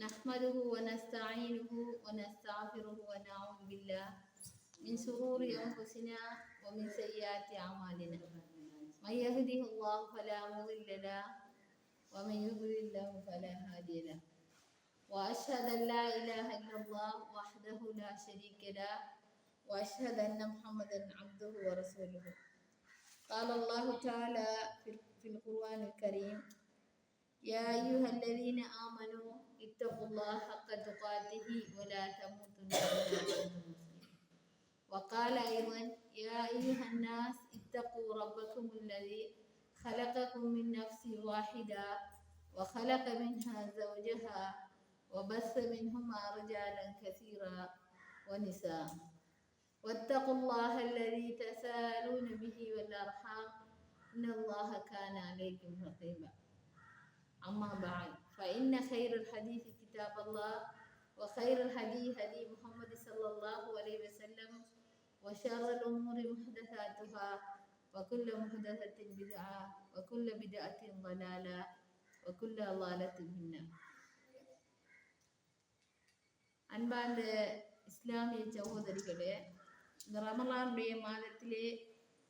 نحمده ونستعينه ونستغفره ونعوذ بالله من شرور أنفسنا ومن سيئات أعمالنا. من يهده الله فلا مضل له ومن يضلل له فلا هادي له. وأشهد أن لا إله إلا الله وحده لا شريك له وأشهد أن محمدا عبده ورسوله. قال الله تعالى في القرآن الكريم: يا أيها الذين آمنوا اتقوا الله حق تقاته ولا تموتن إلا وأنتم مسلمون. وقال أيضا: يا أيها الناس اتقوا ربكم الذي خلقكم من نفس واحدة وخلق منها زوجها وبث منهما رجالا كثيرا ونساء واتقوا الله الذي تساءلون به والأرحام إن الله كان عليكم رقيبا. أما بعد، فإن خير الحديث كتاب الله وخير الهدي هدي محمد صلى الله عليه وسلم وشر الأمور محدثاتها وكل محدثة بدعة وكل بدعة ضلالة وكل ضلالة في النار. அன்பார்ந்த இஸ்லாமிய சகோதரிகளே, இந்த ரமலானுடைய மாதத்திலே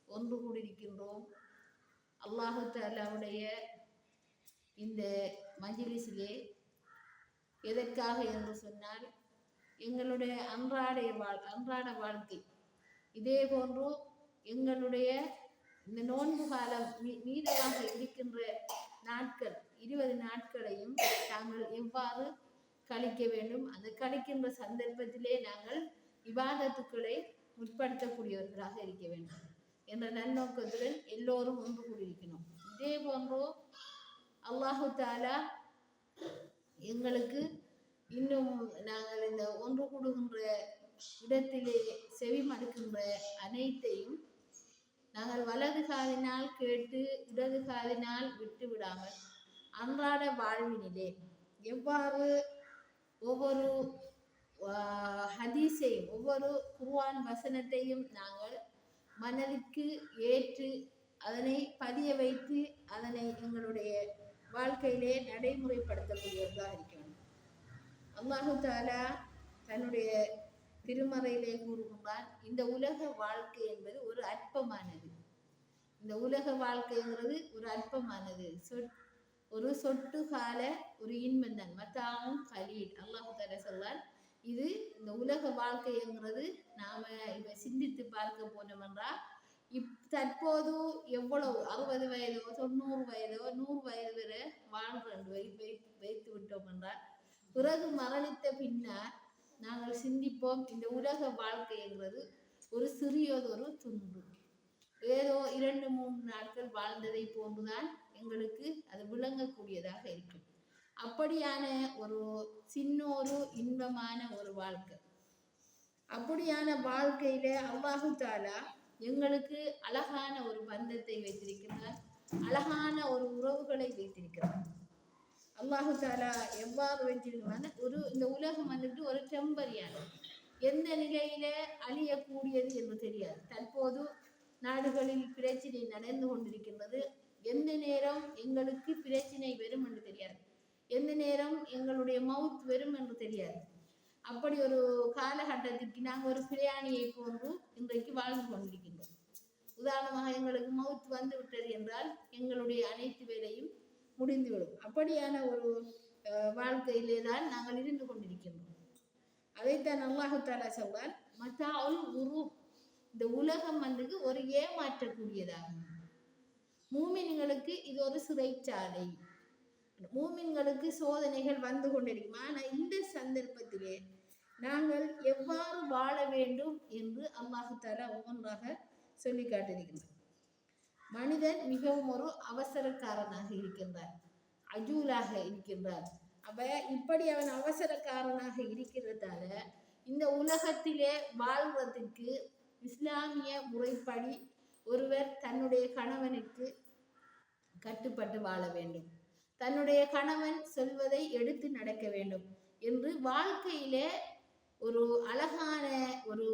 ஒன்று கூடியிருக்கின்றோம். அல்லாஹு தஆலாவுடைய இந்த மஜ்லிஸிலே எதற்காக என்று சொன்னால், எங்களுடைய அன்றாட வாழ்க்கை, இதே போன்று எங்களுடைய இந்த நோன்பு காலம் மீதமாக இருக்கின்ற நாட்கள் 20 நாட்களையும் நாங்கள் எவ்வாறு கழிக்க வேண்டும், அந்த கழிக்கின்ற சந்தர்ப்பத்திலே நாங்கள் இபாதத்துக்களை உட்படுத்தக்கூடியவர்களாக இருக்க வேண்டும் என்ற நன்னோக்கத்துடன் எல்லோரும் ஒன்று கூடியிருக்கணும். இதே போன்று அல்லாஹு தஆலா எங்களுக்கு இன்னும் நாங்கள் இந்த ஒன்று கூடுகின்ற இடத்திலே செவி மடுக்கின்ற அனைத்தையும் நாங்கள் வலது காதினால் கேட்டு இடது காதினால் விட்டு விடாமல் அன்றாட வாழ்வினிலே எவ்வாறு ஒவ்வொரு ஹதீஸையும் ஒவ்வொரு குர்ஆன் வசனத்தையும் நாங்கள் மனதிற்கு ஏற்று அதனை பதிய வைத்து அதனை எங்களுடைய வாழ்க்கையிலே நடைமுறைப்படுத்தக்கூடியவர்களாக இருக்க வேண்டும். அல்லாஹு தஆலா தன்னுடைய திருமறையிலே கூறுகின்றான், இந்த உலக வாழ்க்கை என்பது ஒரு அற்பமானது. இந்த உலக வாழ்க்கைங்கிறது ஒரு அற்பமானது, ஒரு சொட்டு கால ஒரு இன்பம் தான். மத்தாவும் கலீல். அல்லாஹு தஆலா சொல்றான், இது இந்த உலக வாழ்க்கைங்கிறது நாம இப்ப சிந்தித்து பார்க்க போனோம் என்றால், தற்போது எவ்வளவு 60 வயதோ 90 வயதோ 100 வயது வரை வாழ்றோம் வைத்து விட்டோம் என்றால், பிறகு மரணித்த பின்னர் நாங்கள் சிந்திப்போம், இந்த உலக வாழ்க்கைங்கிறது ஒரு சிறியதொரு துண்டு, ஏதோ 2-3 நாட்கள் வாழ்ந்ததை போன்றுதான் எங்களுக்கு அது விளங்கக்கூடியதாக இருக்கும். அப்படியான ஒரு சின்னொரு இன்பமான ஒரு வாழ்க்கை, அப்படியான வாழ்க்கையில அல்லாஹு தஆலா எங்களுக்கு அழகான ஒரு பந்தத்தை வைத்திருக்கிறார், அழகான ஒரு உறவுகளை வைத்திருக்கிறார். அல்லாஹு தஆலா எவ்வாறு வைத்திருக்கிறார், இந்த உலகம் வந்துட்டு ஒரு டெம்பரியான, எந்த நிலையில அழியக்கூடியது என்று தெரியாது. தற்போது நாடுகளில் பிரச்சனை நடந்து கொண்டிருக்கின்றது. எந்த நேரம் எங்களுக்கு பிரச்சனை வரும் என்று தெரியாது, எந்த நேரம் எங்களுடைய மவுத் வரும் என்று தெரியாது. அப்படி ஒரு காலகட்டத்திற்கு நாங்கள் ஒரு பிரயாணியை போன்று இன்றைக்கு வாழ்ந்து கொண்டிருக்கின்றோம். உதாரணமாக, எங்களுக்கு மவுத் வந்து விட்டது என்றால் எங்களுடைய அனைத்து வேலையும் முடிந்துவிடும். அப்படியான ஒரு வாழ்க்கையிலே தான் நாங்கள் இருந்து கொண்டிருக்கின்றோம். அதைத்தான் அல்லாஹு தஆலா சொல்றார், மத்தாஉல் குரூர், இந்த உலகம் வந்து ஒரு ஏமாற்றக்கூடியதாகும். மூமின்களுக்கு இது ஒரு சிறைச்சாலை. மூமின்களுக்கு சோதனைகள் வந்து கொண்டிருக்கும். ஆனால் இந்த சந்தர்ப்பத்திலே நாங்கள் எவ்வாறு வாழ வேண்டும் என்று அல்லாஹு தஆலா ஒவ்வொன்றாக சொல்லி காட்டியிருக்கின்றார். மனிதன் மிகவும் ஒரு அவசரக்காரனாக இருக்கின்றார், அஜூலாக இருக்கின்றார். அப்ப இப்படி அவன் அவசரக்காரனாக இருக்கிறதால இந்த உலகத்திலே வாழ்வதற்கு இஸ்லாமிய முறைப்படி ஒருவர் தன்னுடைய கணவனுக்கு கட்டுப்பட்டு வாழ வேண்டும், தன்னுடைய கணவன் சொல்வதை எடுத்து நடக்க வேண்டும் என்று வாழ்க்கையிலே ஒரு அழகான ஒரு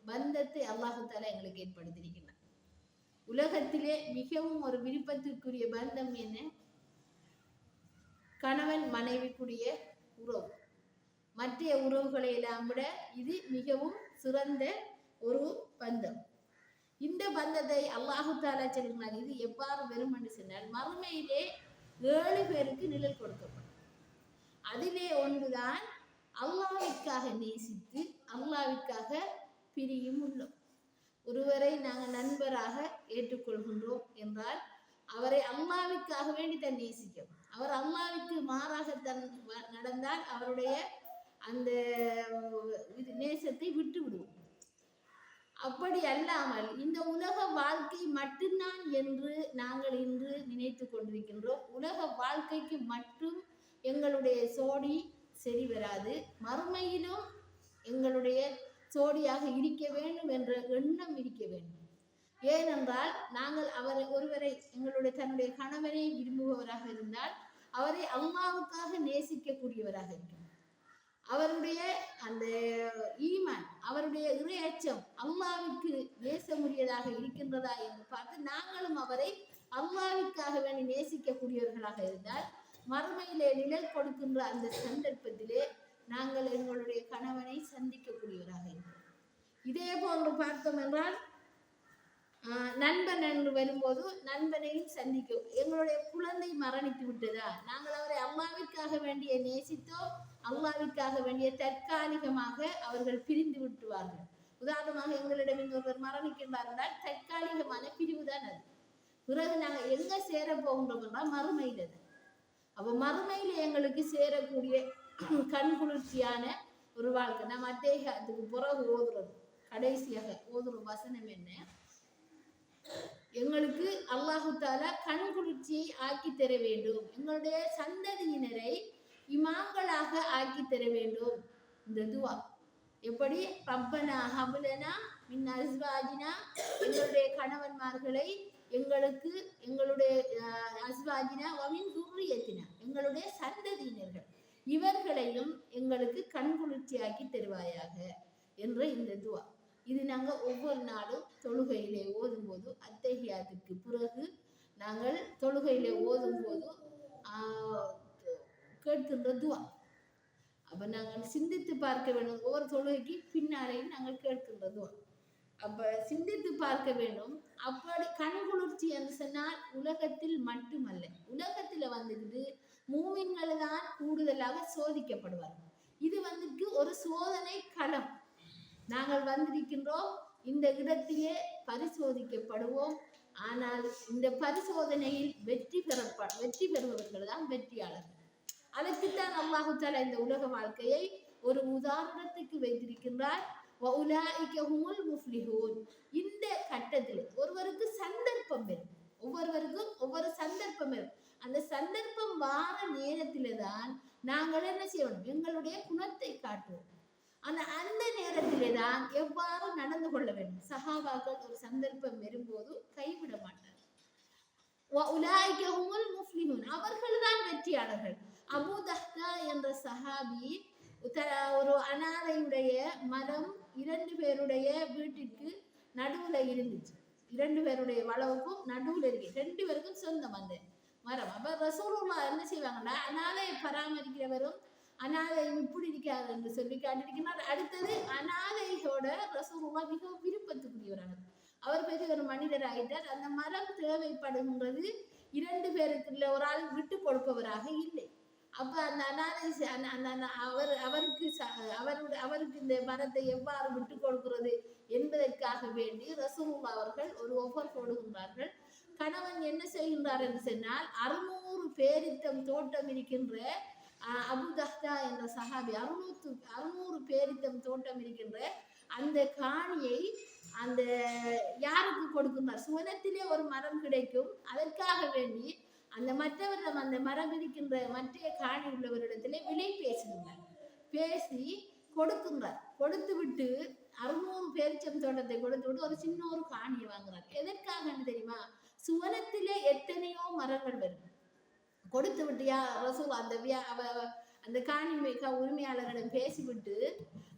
பந்தத்தை அல்லாஹு தஆலா எங்களுக்கு ஏற்படுத்தியிருக்கிறார். உலகத்திலே மிகவும் ஒரு விருப்பத்திற்குரிய பந்தம் என்ன? கணவன் மனைவிக்குரிய உறவு. மற்ற உறவுகளை எல்லாம் விட இது மிகவும் சிறந்த ஒரு பந்தம். இந்த பந்தத்தை அல்லாஹு தாலா சொல்கிறார். இது எவ்வாறு வரும் என்று சொன்னால், மறுமையிலே 7 பேருக்கு நிழல் கொடுக்கப்படும். அதிலே ஒன்றுதான் அல்லாஹ்விற்காக நேசித்து அல்லாஹ்விற்காக பிரியும் உள்ளம். ஒருவரை நாங்கள் நண்பராக ஏற்றுக்கொள்கின்றோம் என்றால் அவரை அல்லாஹ்விற்காக வேண்டி தான் நேசிக்கும். அவர் அல்லாஹ்விற்கு மாறாக நடந்தால் அவருடைய அந்த நேசத்தை விட்டு விடுவோம். அப்படி அல்லாமல் இந்த உலக வாழ்க்கை மட்டும்தான் என்று நாங்கள் இன்று நினைத்து கொண்டிருக்கின்றோம். உலக வாழ்க்கைக்கு மட்டும் எங்களுடைய சோடி சரி வராது. மறுமையிலும் எங்களுடைய சோடியாக இருக்க வேண்டும் என்ற எண்ணம் இருக்க வேண்டும். ஏனென்றால் நாங்கள் ஒருவரை எங்களுடைய தன்னுடைய கணவனை விரும்புபவராக இருந்தால் அவரை அல்லாஹ்வுக்காக நேசிக்கக்கூடியவராக இருக்கும். அவருடைய அந்த ஈமான், அவருடைய இறை அச்சம் அல்லாஹ்விற்கு நேசமுரியதாக இருக்கின்றதா என்று பார்த்து நாங்களும் அவரை அல்லாஹ்விற்காக வேண்டி நேசிக்கக்கூடியவர்களாக இருந்தால் மறுமையிலே நிழல் கொடுக்கின்ற அந்த சந்தர்ப்பத்திலே நாங்கள் எங்களுடைய கணவனை சந்திக்கக்கூடியவராக இருக்கிறோம். இதே போன்று பார்த்தோம் என்றால் நண்பன் என்று வரும்போது நண்பனையும் சந்திக்கும். எங்களுடைய குழந்தை மரணித்து விட்டதா, நாங்கள் அவரை அல்லாஹ்விற்காக வேண்டிய நேசித்தோம், அல்லாஹ்விற்காக வேண்டிய தற்காலிகமாக அவர்கள் பிரிந்து விட்டுவார்கள். உதாரணமாக எங்களிடம் ஒருவர் மரணிக்கின்றார் என்றால் தற்காலிகமான பிரிவு தான் அது. பிறகு நாங்கள் எங்க சேர போகின்றோம் என்றால் மறுமையில். அப்போ மறுமையில் எங்களுக்கு சேரக்கூடிய கண்குளிர்ச்சியான ஒரு வாழ்க்கை. நம்ம அத்தேகத்துக்கு பிறகு ஓதுறது, கடைசியாக ஓதுற வசனம் என்ன? எங்களுக்கு அல்லாஹு தாலா கண்குளிர்ச்சியை ஆக்கி தர வேண்டும், எங்களுடைய சந்ததியினரை இமாம்களாக ஆக்கி தர வேண்டும். இந்த துவா எப்படி? ரப்பனா ஹப்லனா மின் அஸ்வாஜினா, எங்களுடைய கணவன்மார்களை எங்களுக்கு, எங்களுடைய அஸ்வாஜினா வமின் துர்ரியத்தினா, எங்களுடைய சந்ததியினர்கள் இவர்களையும் எங்களுக்கு கண்குளிர்ச்சியாக்கி தருவாயாக என்ற இந்த துவா. இது நாங்கள் ஒவ்வொரு நாளும் தொழுகையிலே ஓதும் போது, அத்தஹியாத்துக்கு பிறகு நாங்கள் தொழுகையிலே ஓதும் போது கேட்கின்ற துவா. அப்போ நாங்கள் சிந்தித்து பார்க்க வேண்டும். ஒவ்வொரு தொழுகைக்கு பின்னாலேயும் நாங்கள் கேட்கின்ற துவா. அப்போ சிந்தித்து பார்க்க வேண்டும். அப்படி கண்குளிர்ச்சி என்று சொன்னால் உலகத்தில் மட்டுமல்ல, உலகத்தில் வந்துட்டு மூமின்கள் தான் கூடுதலாக சோதிக்கப்படுவார்கள். இது வந்துட்டு ஒரு சோதனை களம். நாங்கள் வந்திருக்கின்றோம், இந்த இடத்திலே பரிசோதிக்கப்படுவோம். ஆனால் இந்த பரிசோதனையில் வெற்றி பெறுபவர்கள் தான் வெற்றியாளர்கள். அதற்குத்தான் அல்லாஹு தஆலா இந்த உலக வாழ்க்கையை ஒரு உதாரணத்துக்கு வைத்திருக்கின்றார். இந்த கட்டத்தில் ஒருவருக்கு சந்தர்ப்பம் வரும், ஒவ்வொருவருக்கும் ஒவ்வொரு சந்தர்ப்பம் வரும். அந்த சந்தர்ப்பம் வார நேரத்தில தான் நாங்கள் என்ன செய்யணும்? எங்களுடைய குணத்தை காட்டுவோம். அந்த நேரத்திலே தான் எவ்வாறு நடந்து கொள்ள வேண்டும். சஹாபாக்கள் ஒரு சந்தர்ப்பம் வரும்போது கைவிட மாட்டார். அவர்கள் தான் வெற்றியாளர்கள். அபூ தஹ்தா என்ற சஹாபி ஒரு அனாதையுடைய மரம் 2 பேருடைய வீட்டிற்கு நடுவுல இருந்துச்சு. 2 பேருடைய வளவுக்கும் நடுவுல இருக்கு. 2 பேருக்கும் சொந்தம் அந்த மரம். அப்ப ரசூலுல்லாஹ் என்ன செய்வாங்கன்னா, அனாதையை பராமரிக்கிறவரும் அனாதை இப்படி இருக்காது என்று சொல்லி காட்டிருக்கிறார். அடுத்தது அனாதையோட ரசூலுல்லாஹ் மிகவும் விருப்பத்துக்குரியவராக, அவர் பெரிய ஒரு மனிதர் ஆகிட்டார். அந்த மரம் தேவைப்படுகின்றது 2 பேருக்கு ஒரு ஆள் விட்டு கொடுப்பவராக இல்லை. அப்ப அந்த அனாதை அவருக்கு இந்த மரத்தை எவ்வாறு விட்டு கொடுக்கிறது என்பதற்காக வேண்டி ரசூலுல்லாஹ் அவர்கள் ஒரு ஒஃபர் கொடுக்கின்றார்கள். கணவன் என்ன செய்கின்றார் என்று சொன்னால், 600 பேரித்தம் தோட்டம் இருக்கின்ற அபூ தஹ்தா என்ற சஹாபி 600 பேரித்தம் தோட்டம் இருக்கின்ற அந்த காணியை அந்த யாருக்கு கொடுக்கின்றார்? சுவனத்திலே ஒரு மரம் கிடைக்கும், அதற்காக வேண்டி அந்த மற்றவரிடம் அந்த மரம் இருக்கின்ற மற்ற காணி உள்ளவரிடத்திலே விலை பேசுகின்றார். பேசி கொடுக்கின்றார். கொடுத்து விட்டு 600 பேரிச்சம் தோட்டத்தை கொடுத்து விட்டு ஒரு சின்ன ஒரு காணியை வாங்குறார். எதற்காக தெரியுமா? சுவனத்திலே எத்தனையோ மரங்கள் வரும். கொடுத்து விட்டியா ரசூல் அந்த காணி உரிமையாளரிடம் பேசிவிட்டு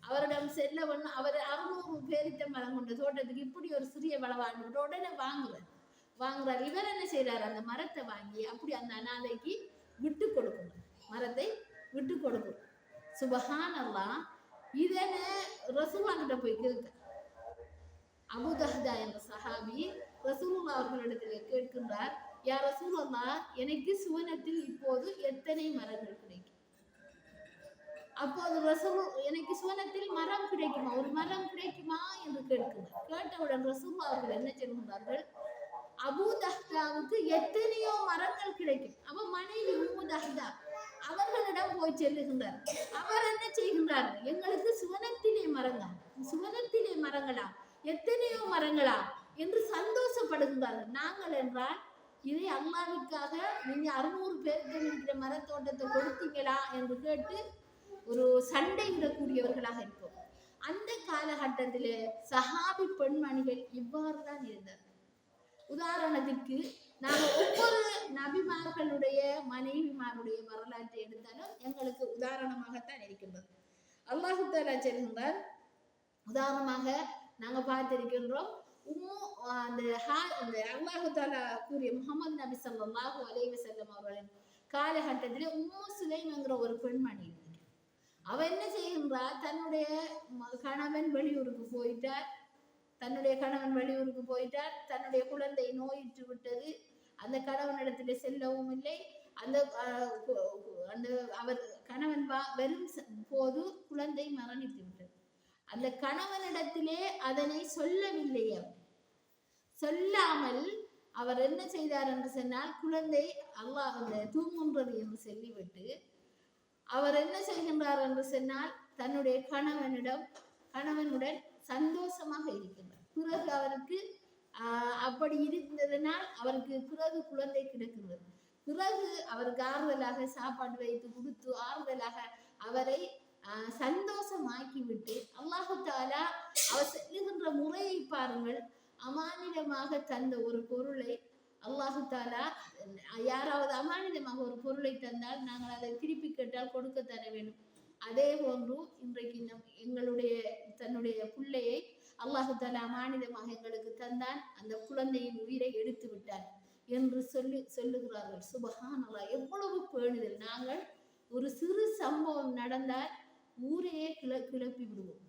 அவரிடம் செல்ல ஒன்று அவர் 600 பேரித்த மரம் கொண்ட தோட்டத்துக்கு இப்படி ஒரு சிறிய வளவாண்டு உடனே வாங்குறார். இவர் என்ன செய்யறாரு? அந்த மரத்தை வாங்கி அப்படி அந்த அனாதைக்கு விட்டு கொடுக்கணும், மரத்தை விட்டு கொடுக்கணும். சுபஹானல்லாஹ். இதனை ரசூலுல்லாஹ் கிட்ட போய் கேட்க, அபூ தஹ்தா என்ற சஹாபி ரசூலுல்லாஹ் அவர்களிடத்திலே கேட்கின்றார், யா ரசூலல்லாஹ், எனக்கு சுவனத்தில் இப்போது எத்தனை மரங்கள் கிடைக்கும்? அப்போது ரசூல், எனக்கு சுவனத்தில் மரம் கிடைக்குமா, ஒரு மரம் கிடைக்குமா என்று கேட்கிறார். கேட்டவுடன் ரசூலுல்லாஹ் அவர்கள் என்ன சொல்கின்றார்கள், அபூ தஹ்தாவுக்கு எத்தனையோ மரங்கள் கிடைக்கும். அவ மனைவி உம்மு தஹ்தா அவர்களிடம் போய் செல்லுகின்றார். அவர் என்ன செய்கின்றார், எங்களுக்கு சுவனத்திலே மரங்களா, எத்தனையோ மரங்களா என்று சந்தோஷப்படுகின்றார்கள். நாங்கள் என்றால் இதை அல்லாஹ்வுக்காக நீங்க 600 பேருக்கு இருக்கிற மரத்தோட்டத்தை கொடுத்தீங்களா என்று கேட்டு ஒரு சண்டையிடக்கூடியவர்களாக இருப்போம். அந்த காலகட்டத்திலே சஹாபி பெண்மணிகள் இவ்வாறு தான் இருந்தார். உதாரணத்திற்கு நாங்கள் ஒவ்வொரு நபிமார்களுடைய மனைவிமாருடைய வரலாற்றை எடுத்தாலும் எங்களுக்கு உதாரணமாகத்தான் இருக்கின்றது. அல்லாஹ் தஆலா சொல்கின்றார், உதாரணமாக நாங்கள் பார்த்திருக்கின்றோம், அந்த அல்லாஹ் தஆலா கூறிய முஹம்மது நபி ஸல்லல்லாஹு அலைஹி வஸல்லம் அவர்களின் காலகட்டத்தில் உம்மு சுலைம் என்கிற ஒரு பெண்மணி, அவ என்ன செய்கின்றார், தன்னுடைய கணவன் வெளியூருக்கு போயிட்டார், தன்னுடைய குழந்தை நோயிற்று விட்டது. அந்த கணவனிடத்திலே செல்லவும் இல்லை. அந்த அவர் கணவன் வரும் போது குழந்தை மரணித்து விட்டது. அந்த கணவனிடத்திலே அதனை சொல்லவில்லை. சொல்லாமல் அவர் என்ன செய்தார் என்று சொன்னால், குழந்தை அல்லாஹ் தூங்குன்றது என்று சொல்லிவிட்டு அவர் என்ன செய்கின்றார் என்று சொன்னால், தன்னுடைய கணவனுடன் சந்தோஷமாக இருக்கின்றார். பிறகு அவருக்கு அப்படி இருந்ததனால் அவருக்கு பிறகு குழந்தை கிடைக்கின்றது. பிறகு அவருக்கு ஆறுதலாக சாப்பாடு வைத்து கொடுத்து ஆறுதலாக அவரை சந்தோஷமாக்கிவிட்டு, அல்லாஹ் தஆலா அவர் செல்லுகின்ற முறையை பாருங்கள். அமானிதமாக தந்த ஒரு பொருளை அல்லாஹ் தஆலா, யாராவது அமானிதமாக ஒரு பொருளை தந்தால் நாங்கள் அதை திருப்பி கேட்டால் கொடுக்க தர வேண்டும். அதே போன்று இன்றைக்கு தன்னுடைய பிள்ளையை அல்லாஹ் தஆலா அமானிதமாக எங்களுக்கு தந்தான், அந்த குழந்தையின் உயிரை எடுத்து விட்டார் என்று சொல்லுகிறார்கள். சுபஹானல்லாஹ், எவ்வளவு பேணுதல்! நாங்கள் ஒரு சிறு சம்பவம் நடந்தால் ஊரையே கிளப்பி விடுவோம்.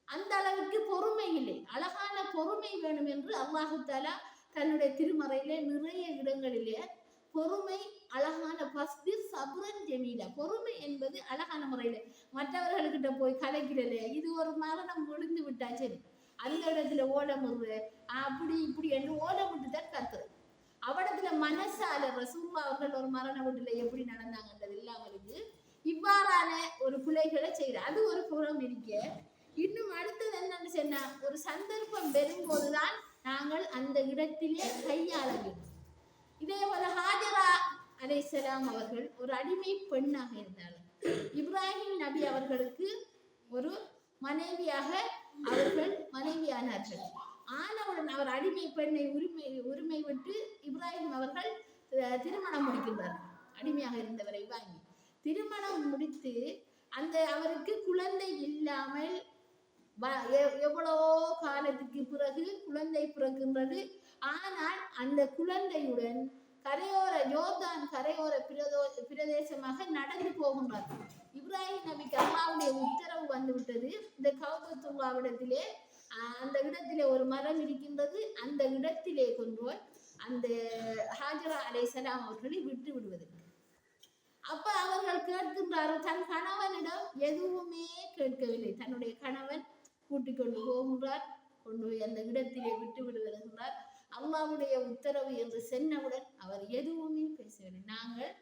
அந்த அளவுக்கு பொறுமை இல்லை. அழகான பொறுமை வேணும் என்று அல்லாஹ் தஆலா தன்னுடைய திருமறையிலே நிறைய இடங்களிலே பொறுமை, அழகான பஸ்திர் சபுரன் ஜமீலா, பொறுமை என்பது அழகான முறையில மற்றவர்கள்கிட்ட போய் கலைக்கிறதே, இது ஒரு மரணம் விழுந்து விட்டா சரி, அந்த இடத்துல ஓலமுறு அப்படி இப்படி என்று ஓலமிட்டு தான் கத்துறது. அவடத்துல மனசால ரசூலுல்லாஹ் அவர்கள் ஒரு மரண வீட்டுல எப்படி நடந்தாங்கன்றது இல்லாமலுக்கு இவ்வாறான ஒரு பிள்ளைகளை செய்யற, அது ஒரு புறம் இருக்க. இன்னும் அடுத்தது என்னன்னு சொன்னா, ஒரு சந்தர்ப்பம் பெறும்போதுதான் நாங்கள் அந்த இடத்திலே கையாள வேண்டும். இதே போல ஹாஜரா அலைஹிஸ்ஸலாம் அவர்கள் ஒரு அடிமை பெண்ணாக இருந்தார்கள். இப்ராஹிம் நபி அவர்களுக்கு ஒரு மனைவியானார்கள். ஆனவுடன் அவர் அடிமை பெண்ணை உரிமை விட்டு இப்ராஹிம் அவர்கள் திருமணம் முடிக்கின்றார்கள். அடிமையாக இருந்தவரை வாங்கி திருமணம் முடித்து அவருக்கு குழந்தை இல்லாமல் எவ்வளவோ காலத்துக்கு பிறகு குழந்தை பிறக்கின்றது. ஆனால் அந்த குழந்தையுடன் யோர்தான் கரையோர பிரதேசமாக நடந்து போகின்றார். இப்ராஹிம் நபிக்கு அல்லாஹ்வுடைய உத்தரவு வந்து விட்டது. இந்த கௌபத்துல்லாவிடத்திலே அந்த இடத்திலே ஒரு மரம் இருக்கின்றது. அந்த இடத்திலே கொண்டு போய் அந்த ஹாஜரா அலைஹிஸ்ஸலாம் அவர்களை விட்டு விடுவதற்கு. அப்ப அவர்கள் கேட்கின்றார்கள், தன் கணவனிடம் எதுவுமே கேட்கவில்லை. தன்னுடைய கணவன் கூட்டிக் கொண்டு போகின்றார், கொண்டு போய் அந்த இடத்திலே விட்டு விடுகிறார். அல்லாஹ்வுடைய உத்தரவு என்று சென்றவுடன் அவர் எதுவுமே பேசவில்லை. நாங்கள்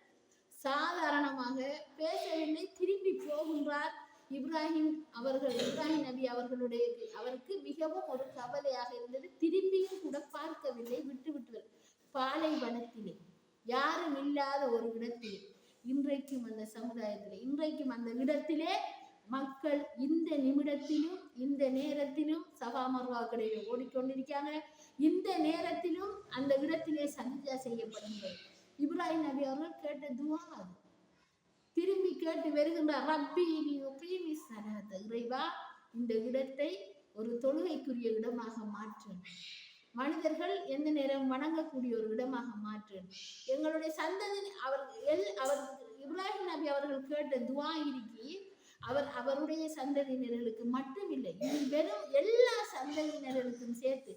சாதாரணமாக பேசவில்லை, திரும்பி போகின்றார். இப்ராஹிம் நபி அவருக்கு மிகவும் ஒரு கவலையாக இருந்தது. திரும்பியும் கூட பார்க்கவில்லை, விட்டு பாலைவனத்திலே யாரும் இல்லாத ஒரு இடத்திலே, இன்றைக்கும் அந்த சமுதாயத்திலே, இன்றைக்கும் அந்த இடத்திலே மக்கள் இந்த நிமிடத்திலும் இந்த நேரத்திலும் சஃபா மர்வா கடையில ஓடிக்கொண்டிருக்காங்க. இந்த நேரத்திலும் அந்த இடத்திலே சஜ்ஜா செய்யப்படுகிறது. இப்ராஹிம் நபி அவர்கள் கேட்ட துஆ அது. திரும்பி கேட்டு வருகின்றார், ரப்பி யுகீமி ஸலாத்த, இறைவா இந்த இடத்தை ஒரு தொழுகைக்குரிய இடமாக மாற்று, மனிதர்கள் எந்த நேரம் வணங்கக்கூடிய ஒரு இடமாக மாற்று, எங்களுடைய சந்ததி அவர் இப்ராஹிம் நபி அவர்கள் கேட்ட துஆ இருக்கி அவருடைய சந்ததியினர்களுக்கு மட்டுமில்லை, இது வெறும் எல்லா சந்ததியினர்களுக்கும் சேர்த்து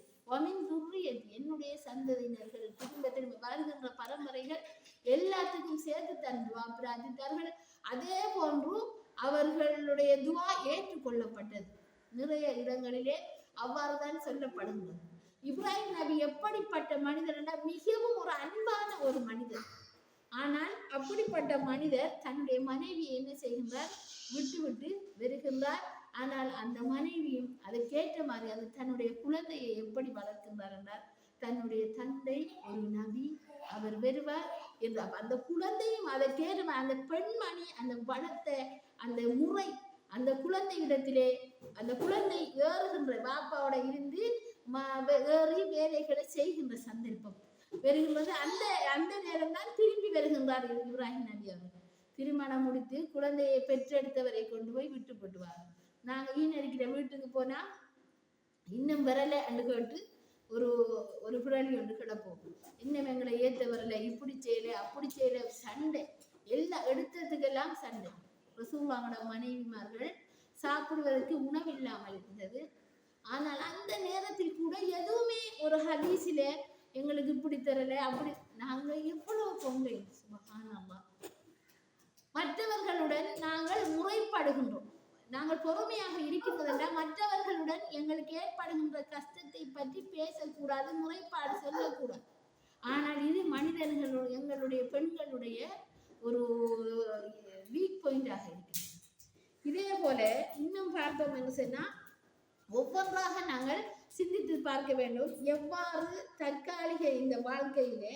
என்னுடைய சந்ததியினர்கள் திரும்ப திரும்ப வருகின்ற பரம்பரைகள் எல்லாத்துக்கும் சேர்த்து தன் துவா பிரார்த்தித்தார்கள். அதே போன்று அவர்களுடைய துவா ஏற்றுக்கொள்ளப்பட்டது. நிறைய இடங்களிலே அவ்வாறுதான் சொல்லப்படுகிறது. இப்ராஹிம் நபி எப்படிப்பட்ட மனிதர் என்றால் மிகவும் ஒரு அன்பான ஒரு மனிதர். ஆனால் அப்படிப்பட்ட மனிதர் தன்னுடைய மனைவியை என்ன செய்கின்றார், விட்டு விட்டு வருகின்றார். ஆனால் அந்த மனைவியும் அதற்கேற்ற மாதிரி அது தன்னுடைய குழந்தையை எப்படி வளர்க்கின்றார் என்றால், தன்னுடைய தந்தை ஒரு நபி, அவர் வருவார் என்று அந்த குழந்தையும் அதற்கேற்ற அந்த பெண்மணி அந்த வளர்த்த அந்த முறை, அந்த குழந்தை இடத்திலே அந்த குழந்தை ஏறுகின்ற பாப்பாவோட இருந்து ஏறி வேலைகளை செய்கின்ற சந்தர்ப்பம் வருகின்றது. அந்த அந்த நேரம் தான் திரும்பி வருகின்றார் இப்ராஹிம் நபி அவர். திருமணம் முடித்து குழந்தையை பெற்றெடுத்தவரை கொண்டு போய் விட்டு போட்டுவார். நாங்கள் ஈனடிக்கிற வீட்டுக்கு போனா இன்னும் வரல என்று கேட்டு ஒரு ஒரு பிறலி ஒன்று கிடப்போம். இன்னும் எங்களை ஏற்ற வரல, இப்படி செய்யல அப்படி செய்யல, சண்டை, எல்லா எடுத்ததுக்கெல்லாம் சண்டை. ரசூலுல்லாஹ்வோட மனைவிமார்கள் சாப்பிடுவதற்கு உணவு இல்லாமல் இருந்தது. ஆனால் அந்த நேரத்தில் கூட எதுவுமே ஒரு ஹதீஸில எங்களுக்கு இப்படி தரல அப்படி, நாங்க எவ்வளவு பொங்கை சுப்ஹானல்லாஹ். மற்றவர்களுடன் நாங்கள் முறைப்படுகின்றோம். நாங்கள் பொறுமையாக இருக்கின்றதல்ல, மற்றவர்களுடன் எங்களுக்கு ஏற்படுகின்ற கஷ்டத்தை பற்றி பேசக்கூடாது, முறைப்பாடு சொல்லக்கூடாது. ஆனால் இது மனிதர்களுடைய எங்களுடைய பெண்களுடைய ஒரு வீக் பாயிண்டாக இருக்கிறது. இதே போல இன்னும் பார்த்தோம் என்று சொன்னா, ஒவ்வொன்றாக நாங்கள் சிந்தித்து பார்க்க வேண்டும். எவ்வாறு தற்காலிக இந்த வாழ்க்கையிலே